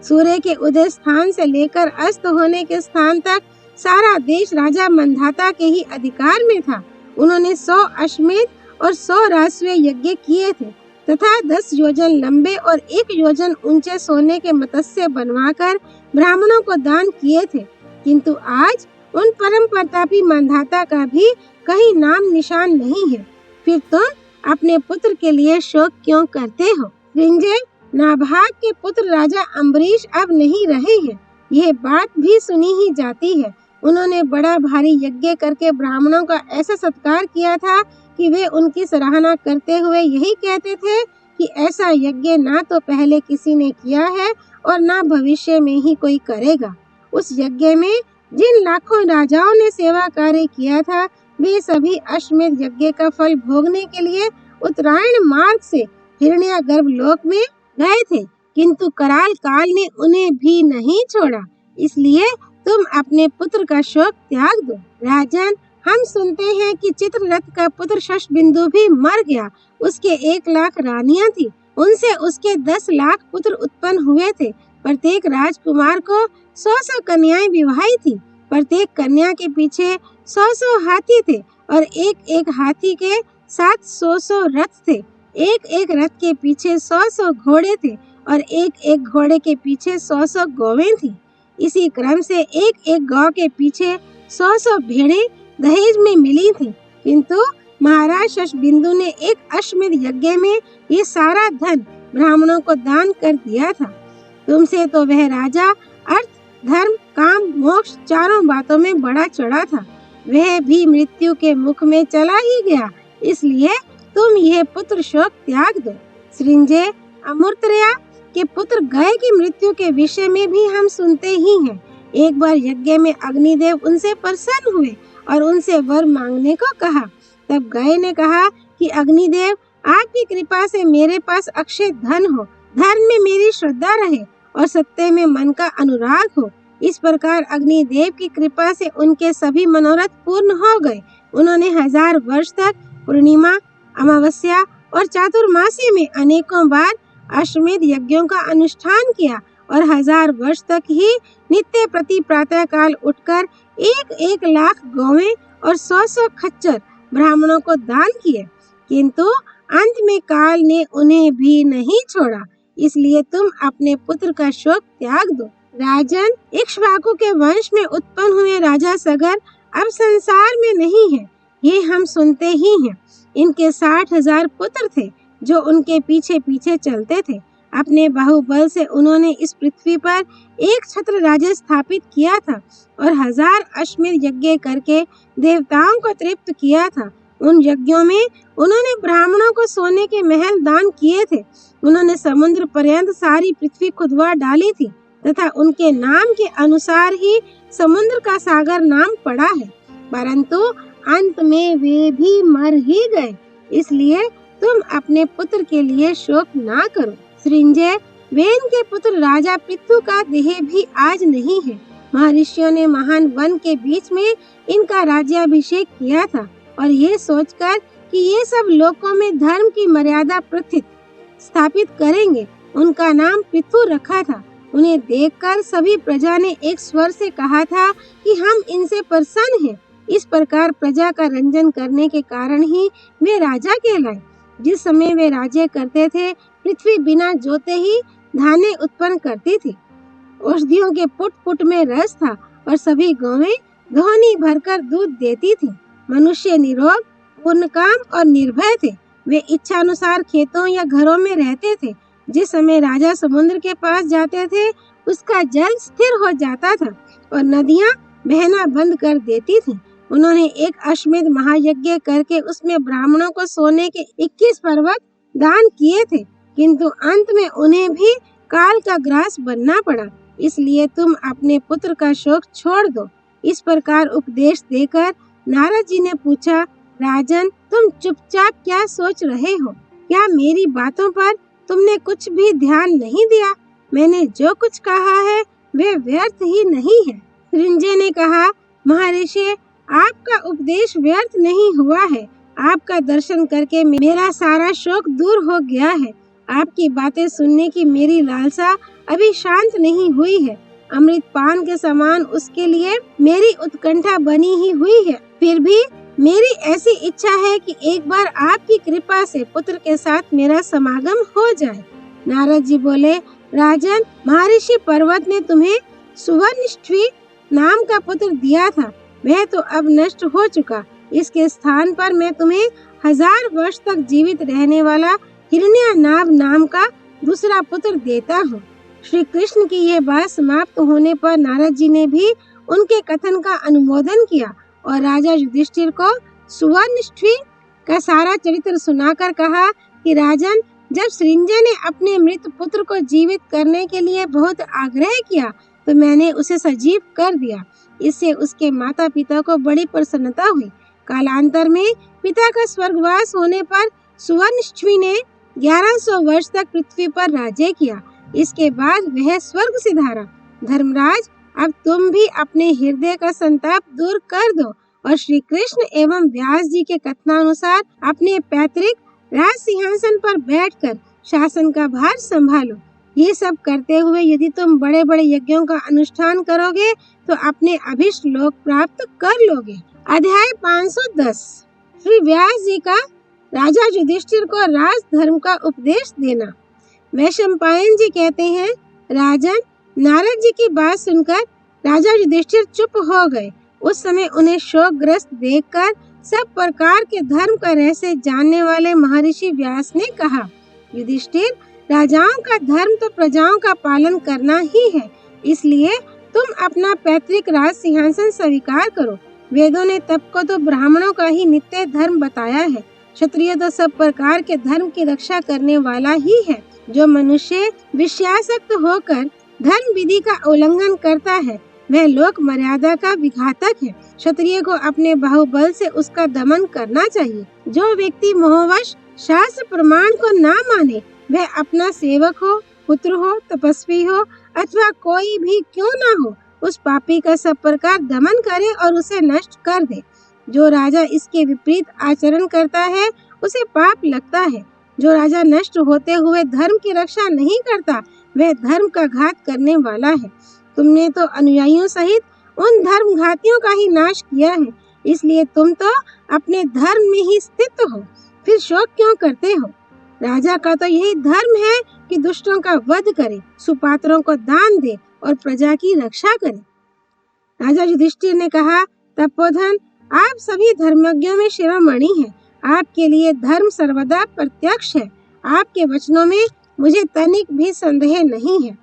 सूर्य के उदय स्थान से लेकर अस्त होने के स्थान तक सारा देश राजा मांधाता के ही अधिकार में था। उन्होंने 100 अश्वमेध और 100 राजसूय यज्ञ किए थे तथा 10 योजन लंबे और 1 योजन ऊंचे सोने के मत्स्य बनवाकर ब्राह्मणों को दान किए थे। किंतु आज उन परम प्रतापी मांधाता का भी कहीं नाम निशान नहीं है। फिर तुम अपने पुत्र के लिए शोक क्यों करते हो? श्रींजय, नाभाग के पुत्र राजा अम्बरीश अब नहीं रहे हैं, यह बात भी सुनी ही जाती है। उन्होंने बड़ा भारी यज्ञ करके ब्राह्मणों का ऐसा सत्कार किया था कि वे उनकी सराहना करते हुए यही कहते थे कि ऐसा यज्ञ ना तो पहले किसी ने किया है और ना भविष्य में ही कोई करेगा। उस यज्ञ में जिन लाखों राजाओं ने सेवा कार्य किया था वे सभी अश्वमेध यज्ञ का फल भोगने के लिए उत्तरायण मार्ग से हिरण्यागर्भ लोक में गए थे, किंतु कराल काल ने उन्हें भी नहीं छोड़ा। इसलिए तुम अपने पुत्र का शोक त्याग दो। राजन, हम सुनते हैं कि चित्ररथ का पुत्र शशबिंदु भी मर गया। उसके 1 लाख रानियां थी, उनसे उसके 10 लाख पुत्र उत्पन्न हुए थे। प्रत्येक राजकुमार को 100 कन्याएं विवाही थी। प्रत्येक कन्या के पीछे 100 हाथी थे और एक हाथी के साथ 100 रथ थे। एक रथ के पीछे 100 घोड़े थे और एक घोड़े के पीछे 100 गौवें थी। इसी क्रम से एक गौ के पीछे 100 भेड़ें दहेज में मिली थी। किंतु महाराज शशबिंदु ने एक अश्वमेध यज्ञ में ये सारा धन ब्राह्मणों को दान कर दिया था। तुमसे तो वह राजा अर्थ, धर्म, काम, मोक्ष चारों बातों में बड़ा चढ़ा था। वह भी मृत्यु के मुख में चला ही गया। इसलिए तुम यह पुत्र शोक त्याग दो। श्रींजय, अमूर्तया के पुत्र गय की मृत्यु के विषय में भी हम सुनते ही हैं। एक बार यज्ञ में अग्निदेव उनसे प्रसन्न हुए और उनसे वर मांगने को कहा। तब गय ने कहा कि अग्निदेव, आपकी कृपा से मेरे पास अक्षय धन हो, धर्म में मेरी श्रद्धा रहे और सत्य में मन का अनुराग हो। इस प्रकार अग्निदेव की कृपा से उनके सभी मनोरथ पूर्ण हो गए। उन्होंने 1000 वर्ष तक पूर्णिमा, अमावस्या और चातुर्मासी में अनेकों बार अश्वमेध यज्ञों का अनुष्ठान किया और 1000 वर्ष तक ही नित्य प्रति प्रातः काल उठकर 1 लाख गौवें और 100 खच्चर ब्राह्मणों को दान किए। किंतु अंत में काल ने उन्हें भी नहीं छोड़ा। इसलिए तुम अपने पुत्र का शोक त्याग दो। राजन, इक्ष्वाकु के वंश में उत्पन्न हुए राजा सगर अब संसार में नहीं है, ये हम सुनते ही हैं। इनके 60,000 पुत्र थे जो उनके पीछे पीछे चलते थे। अपने बाहुबल से उन्होंने इस पृथ्वी पर एक छत्र राज्य स्थापित किया था और 1000 अश्वमेध यज्ञ करके देवताओं को तृप्त किया था। उन यज्ञों में उन्होंने ब्राह्मणों को सोने के महल दान किए थे। उन्होंने समुद्र पर्यंत सारी पृथ्वी खुदवा डाली थी तथा उनके नाम के अनुसार ही समुद्र का सागर नाम पड़ा है, परंतु अंत में वे भी मर ही गए। इसलिए तुम अपने पुत्र के लिए शोक ना करो। सृंजय, वेन के पुत्र राजा पृथु का देह भी आज नहीं है। महर्षियों ने महान वन के बीच में इनका राज्याभिषेक किया था और ये सोचकर कि ये सब लोकों में धर्म की मर्यादा स्थापित करेंगे, उनका नाम पृथु रखा था। उन्हें देखकर सभी प्रजा ने एक स्वर से कहा था कि हम इनसे प्रसन्न हैं। इस प्रकार प्रजा का रंजन करने के कारण ही वे राजा कहलाए। जिस समय वे राज्य करते थे, पृथ्वी बिना जोते ही धान्य उत्पन्न करती थी। औषधियों के पुट पुट में रस था और सभी गौवें धोनी भरकर दूध देती थी। मनुष्य निरोग, पूर्णकाम और निर्भय थे। वे इच्छानुसार खेतों या घरों में रहते थे। जिस समय राजा समुद्र के पास जाते थे, उसका जल स्थिर हो जाता था और नदियां बहना बंद कर देती थीं। उन्होंने एक अश्वमेध महायज्ञ करके उसमें ब्राह्मणों को सोने के 21 पर्वत दान किए थे, किंतु अंत में उन्हें भी काल का ग्रास बनना पड़ा। इसलिए तुम अपने पुत्र का शोक छोड़ दो। इस प्रकार उपदेश देकर नारद जी ने पूछा, राजन, तुम चुपचाप क्या सोच रहे हो? क्या मेरी बातों पर तुमने कुछ भी ध्यान नहीं दिया? मैंने जो कुछ कहा है वे व्यर्थ ही नहीं है। सृंजय ने कहा, महर्षि, आपका उपदेश व्यर्थ नहीं हुआ है। आपका दर्शन करके मेरा सारा शोक दूर हो गया है। आपकी बातें सुनने की मेरी लालसा अभी शांत नहीं हुई है। अमृत पान के समान उसके लिए मेरी उत्कंठा बनी ही हुई है। फिर भी मेरी ऐसी इच्छा है कि एक बार आपकी कृपा से पुत्र के साथ मेरा समागम हो जाए। नारद जी बोले, राजन, महर्षि पर्वत ने तुम्हें सुवर्णष्ठी नाम का पुत्र दिया था। वह तो अब नष्ट हो चुका। इसके स्थान पर मैं तुम्हें 1000 वर्ष तक जीवित रहने वाला हिरण्यानाभ नाम का दूसरा पुत्र देता हूँ। श्री कृष्ण की यह बात समाप्त होने पर नारद जी ने भी उनके कथन का अनुमोदन किया और राजा युधिष्ठिर को सुवर्णष्ठी का सारा चरित्र सुनाकर कहा कि राजन, जब सृंजय ने अपने मृत पुत्र को जीवित करने के लिए बहुत आग्रह किया तो मैंने उसे सजीव कर दिया। इससे उसके माता पिता को बड़ी प्रसन्नता हुई। कालांतर में पिता का स्वर्गवास होने पर सुवर्णष्ठी ने 1100 वर्ष तक पृथ्वी पर राज्य किया। इसके बाद वह स्वर्ग सिधारा। धर्मराज, अब तुम भी अपने हृदय का संताप दूर कर दो और श्री कृष्ण एवं व्यास जी के कथनानुसार अपने पैतृक राज सिंहासन पर बैठकर शासन का भार संभालो। ये सब करते हुए यदि तुम बड़े बड़े यज्ञों का अनुष्ठान करोगे तो अपने अभिष्ट लोक प्राप्त कर लोगे। अध्याय 510। श्री व्यास जी का राजा युधिष्ठिर को राज धर्म का उपदेश देना। वैशंपायन जी कहते हैं, राजन, नारद जी की बात सुनकर राजा युधिष्ठिर चुप हो गए। उस समय उन्हें शोकग्रस्त देखकर सब प्रकार के धर्म का रहस्य जानने वाले महर्षि व्यास ने कहा, युधिष्ठिर, राजाओं का धर्म तो प्रजाओं का पालन करना ही है। इसलिए तुम अपना पैतृक राज सिंहासन स्वीकार करो। वेदों ने तब को तो ब्राह्मणों का ही नित्य धर्म बताया है। क्षत्रिय तो सब प्रकार के धर्म की रक्षा करने वाला ही है। जो मनुष्य विषयासक्त होकर धर्म विधि का उल्लंघन करता है वह लोक मर्यादा का विघातक है। क्षत्रिय को अपने बाहुबल से उसका दमन करना चाहिए। जो व्यक्ति मोहवश शास्त्र प्रमाण को ना माने वह अपना सेवक हो, पुत्र हो, तपस्वी हो अथवा कोई भी क्यों ना हो, उस पापी का सब प्रकार दमन करे और उसे नष्ट कर दे। जो राजा इसके विपरीत आचरण करता है उसे पाप लगता है। जो राजा नष्ट होते हुए धर्म की रक्षा नहीं करता वह धर्म का घात करने वाला है। तुमने तो अनुयायियों सहित उन धर्म घातियों का ही नाश किया है। इसलिए तुम तो अपने धर्म में ही स्थित हो, फिर शोक क्यों करते हो? राजा का तो यही धर्म है कि दुष्टों का वध करे, सुपात्रों को दान दे और प्रजा की रक्षा करे। राजा युधिष्ठिर ने कहा, तपोधन, आप सभी धर्मज्ञों में शिरोमणि हैं। आपके लिए धर्म सर्वदा प्रत्यक्ष है। आपके वचनों में मुझे तनिक भी संदेह नहीं है।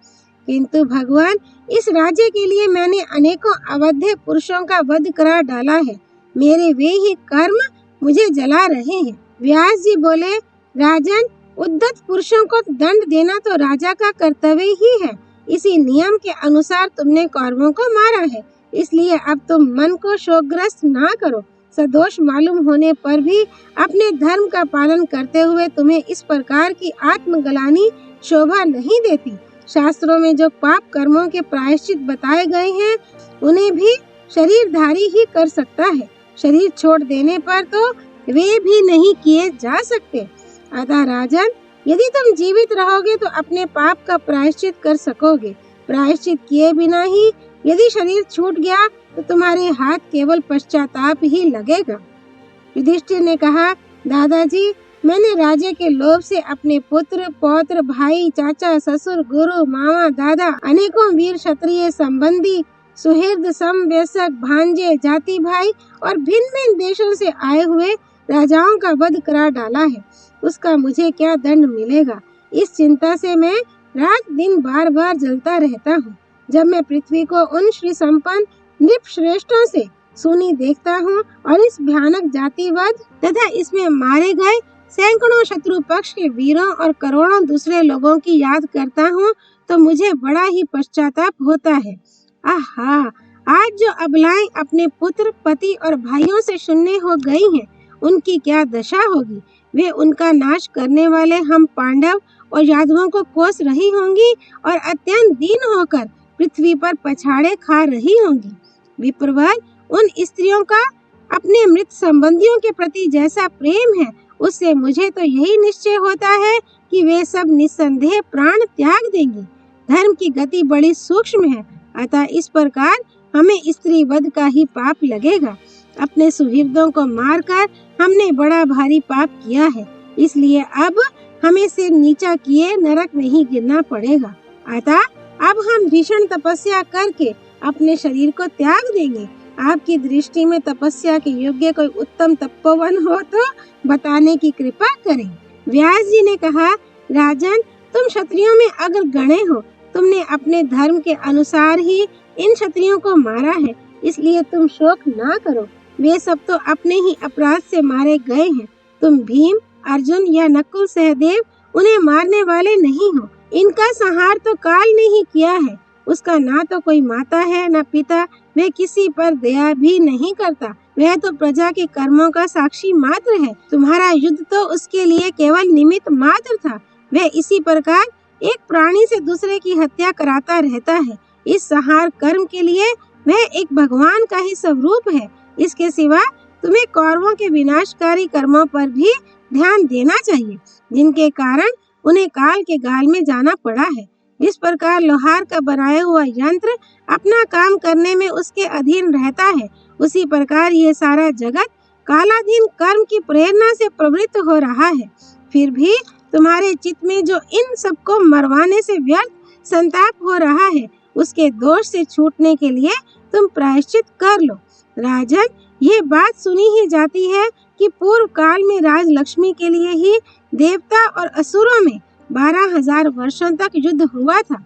किंतु भगवान, इस राज्य के लिए मैंने अनेकों अवध्य पुरुषों का वध करा डाला है। मेरे वे ही कर्म मुझे जला रहे हैं। व्यास जी बोले, राजन, उद्धत पुरुषों को दंड देना तो राजा का कर्तव्य ही है। इसी नियम के अनुसार तुमने कौरवों को मारा है, इसलिए अब तुम मन को शोकग्रस्त ना करो। सदोष मालूम होने पर भी अपने धर्म का पालन करते हुए तुम्हें इस प्रकार की आत्मग्लानि शोभा नहीं देती। शास्त्रों में जो पाप कर्मों के प्रायश्चित बताए गए हैं, उन्हें भी शरीरधारी ही कर सकता है। शरीर छोड़ देने पर तो वे भी नहीं किए जा सकते। अतः राजन, यदि तुम जीवित रहोगे तो अपने पाप का प्रायश्चित कर सकोगे। प्रायश्चित किए बिना ही यदि शरीर छूट गया तो तुम्हारे हाथ केवल पश्चाताप ही लगेगा। युधिष्ठिर ने कहा, दादाजी, मैंने राज्य के लोभ से अपने पुत्र, पौत्र, भाई, चाचा, ससुर, गुरु, मामा, दादा, अनेकों वीर क्षत्रिय संबंधी, सुहृद, समवयस्क, भांजे, जाति भाई और भिन्न भिन्न देशों से आए हुए राजाओं का वध करा डाला है। उसका मुझे क्या दंड मिलेगा? इस चिंता से मैं रात दिन बार बार जलता रहता हूँ। जब मैं पृथ्वी को उन श्री संपन्न नृप श्रेष्ठों से सुनी देखता हूँ और इस भयानक जातिवाद तथा इसमें मारे गए सैकड़ों शत्रु पक्ष के वीरों और करोड़ों दूसरे लोगों की याद करता हूँ तो मुझे बड़ा ही पश्चाताप होता है। आहा, आज जो अबलाएं अपने पुत्र, पति और भाइयों से शून्य हो गई हैं, उनकी क्या दशा होगी। वे उनका नाश करने वाले हम पांडव और यादवों को कोस रही होंगी और अत्यंत दीन होकर पृथ्वी पर पछाड़े खा रही होंगी। विप्रवर, उन स्त्रियों का अपने मृत संबंधियों के प्रति जैसा प्रेम है, उससे मुझे तो यही निश्चय होता है कि वे सब निस्संदेह प्राण त्याग देंगी। धर्म की गति बड़ी सूक्ष्म है, अतः इस प्रकार हमें स्त्री वध का ही पाप लगेगा। अपने सुहृदों को मारकर हमने बड़ा भारी पाप किया है, इसलिए अब हमें सिर नीचा किए नरक में ही गिरना पड़ेगा। अतः अब हम भीषण तपस्या करके अपने शरीर को त्याग देंगे। आपकी दृष्टि में तपस्या के योग्य कोई उत्तम तपोवन हो तो बताने की कृपा करें। व्यास जी ने कहा, राजन, तुम क्षत्रियों में अग्र गणे हो। तुमने अपने धर्म के अनुसार ही इन क्षत्रियों को मारा है, इसलिए तुम शोक ना करो। वे सब तो अपने ही अपराध से मारे गए हैं। तुम भीम, अर्जुन या नकुल, सहदेव उन्हें मारने वाले नहीं हो। इनका संहार तो काल ने ही किया है। उसका ना तो कोई माता है न पिता। वह किसी पर दया भी नहीं करता। वह तो प्रजा के कर्मों का साक्षी मात्र है। तुम्हारा युद्ध तो उसके लिए केवल निमित्त मात्र था। वह इसी प्रकार एक प्राणी से दूसरे की हत्या कराता रहता है। इस संहार कर्म के लिए वह एक भगवान का ही स्वरूप है। इसके सिवा तुम्हें कौरवों के विनाशकारी कर्मों पर भी ध्यान देना चाहिए, जिनके कारण उन्हें काल के गाल में जाना पड़ा है। जिस प्रकार लोहार का बनाया हुआ यंत्र अपना काम करने में उसके अधीन रहता है, उसी प्रकार ये सारा जगत कालाधीन कर्म की प्रेरणा से प्रवृत्त हो रहा है। फिर भी तुम्हारे चित्त में जो इन सबको मरवाने से व्यर्थ संताप हो रहा है, उसके दोष से छूटने के लिए तुम प्रायश्चित कर लो। राजन, ये बात सुनी ही जाती है कि पूर्व काल में राज लक्ष्मी के लिए ही देवता और असुरों में 12,000 वर्षों तक युद्ध हुआ था।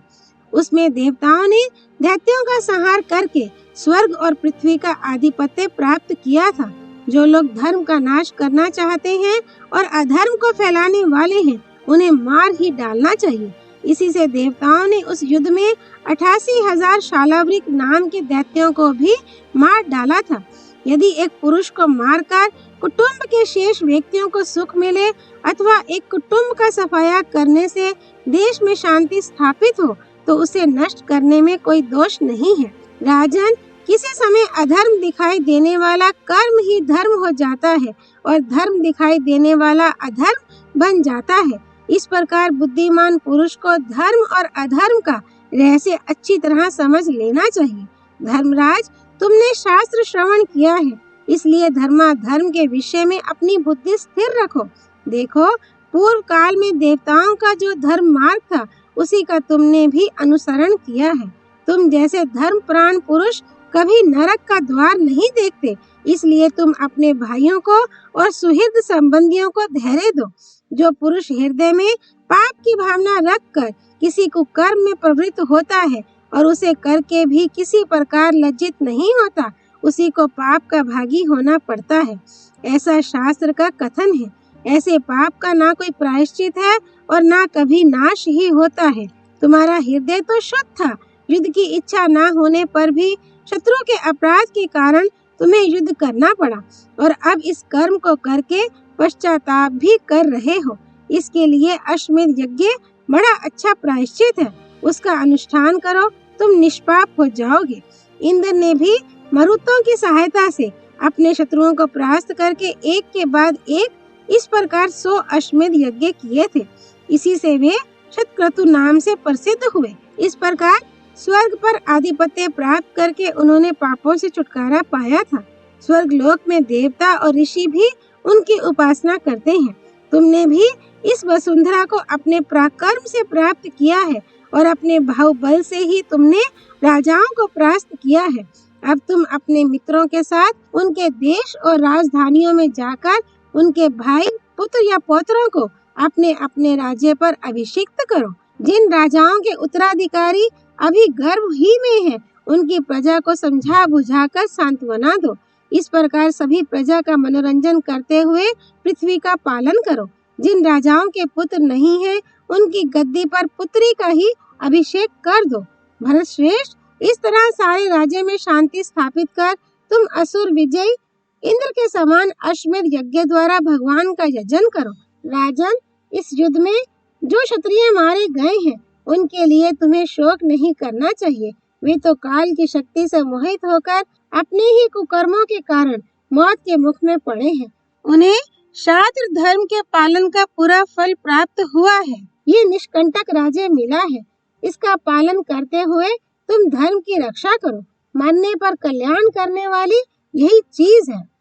उसमें देवताओं ने दैत्यों का संहार करके स्वर्ग और पृथ्वी का आधिपत्य प्राप्त किया था। जो लोग धर्म का नाश करना चाहते हैं और अधर्म को फैलाने वाले हैं, उन्हें मार ही डालना चाहिए। इसी से देवताओं ने उस युद्ध में 88,000 शालावृक नाम के दैत्यों को भी मार डाला था। यदि एक पुरुष को मारकर कुटुंब के शेष व्यक्तियों को सुख मिले अथवा एक कुटुंब का सफाया करने से देश में शांति स्थापित हो, तो उसे नष्ट करने में कोई दोष नहीं है। राजन, किसी समय अधर्म दिखाई देने वाला कर्म ही धर्म हो जाता है और धर्म दिखाई देने वाला अधर्म बन जाता है। इस प्रकार बुद्धिमान पुरुष को धर्म और अधर्म का रहस्य अच्छी तरह समझ लेना चाहिए। धर्मराज, तुमने शास्त्र श्रवण किया है, इसलिए धर्माधर्म के विषय में अपनी बुद्धि स्थिर रखो। देखो, पूर्व काल में देवताओं का जो धर्म मार्ग था, उसी का तुमने भी अनुसरण किया है। तुम जैसे धर्मप्राण पुरुष कभी नरक का द्वार नहीं देखते, इसलिए तुम अपने भाइयों को और सुहृद संबंधियों को धैर्य दो। जो पुरुष हृदय में पाप की भावना रखकर किसी को कर्म में प्रवृत्त होता है और उसे करके भी किसी प्रकार लज्जित नहीं होता, उसी को पाप का भागी होना पड़ता है। ऐसा शास्त्र का कथन है। ऐसे पाप का ना कोई प्रायश्चित है और ना कभी नाश ही होता है। तुम्हारा हृदय तो शुद्ध था। युद्ध की इच्छा ना होने पर भी शत्रु के अपराध के कारण तुम्हें युद्ध करना पड़ा और अब इस कर्म को करके पश्चाताप भी कर रहे हो। इसके लिए अश्वमेध यज्ञ बड़ा अच्छा प्रायश्चित है। उसका अनुष्ठान करो, तुम निष्पाप हो जाओगे। इंद्र ने भी मरुतों की सहायता से अपने शत्रुओं को परास्त करके एक के बाद एक इस प्रकार 100 अश्वमेध यज्ञ किए थे। इसी से वे शतक्रतु नाम से प्रसिद्ध हुए। इस प्रकार स्वर्ग पर आधिपत्य प्राप्त करके उन्होंने पापों से छुटकारा पाया था। स्वर्ग लोक में देवता और ऋषि भी उनकी उपासना करते हैं। तुमने भी इस वसुंधरा को अपने पराक्रम से प्राप्त किया है और अपने बाहुबल से ही तुमने राजाओं को परास्त किया है। अब तुम अपने मित्रों के साथ उनके देश और राजधानियों में जाकर उनके भाई, पुत्र या पौत्रों को अपने अपने राज्य पर अभिषिक्त करो। जिन राजाओं के उत्तराधिकारी अभी गर्भ ही में हैं, उनकी प्रजा को समझा बुझाकर सांत्वना दो। इस प्रकार सभी प्रजा का मनोरंजन करते हुए पृथ्वी का पालन करो। जिन राजाओं के पुत्र नहीं हैं, उनकी गद्दी पर पुत्री का ही अभिषेक कर दो। भरत श्रेष्ठ, इस तरह सारे राज्य में शांति स्थापित कर तुम असुर विजयी इंद्र के समान अश्वमेध यज्ञ द्वारा भगवान का यजन करो। राजन, इस युद्ध में जो क्षत्रिय मारे गए हैं, उनके लिए तुम्हें शोक नहीं करना चाहिए। वे तो काल की शक्ति से मोहित होकर अपने ही कुकर्मों के कारण मौत के मुख में पड़े हैं। उन्हें शास्त्र धर्म के पालन का पूरा फल प्राप्त हुआ है। ये निष्कंटक राज्य मिला है। इसका पालन करते हुए तुम धर्म की रक्षा करो। मरने पर कल्याण करने वाली यही चीज है।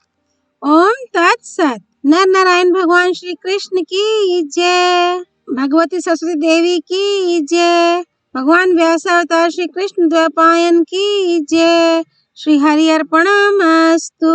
ओम तत्सत। नर नारायण भगवान श्री कृष्ण की जय। भगवती सरस्वती देवी की जय। भगवान व्यास अवतार श्री कृष्ण द्वैपायन की जय। श्री हरि अर्पणमस्तु।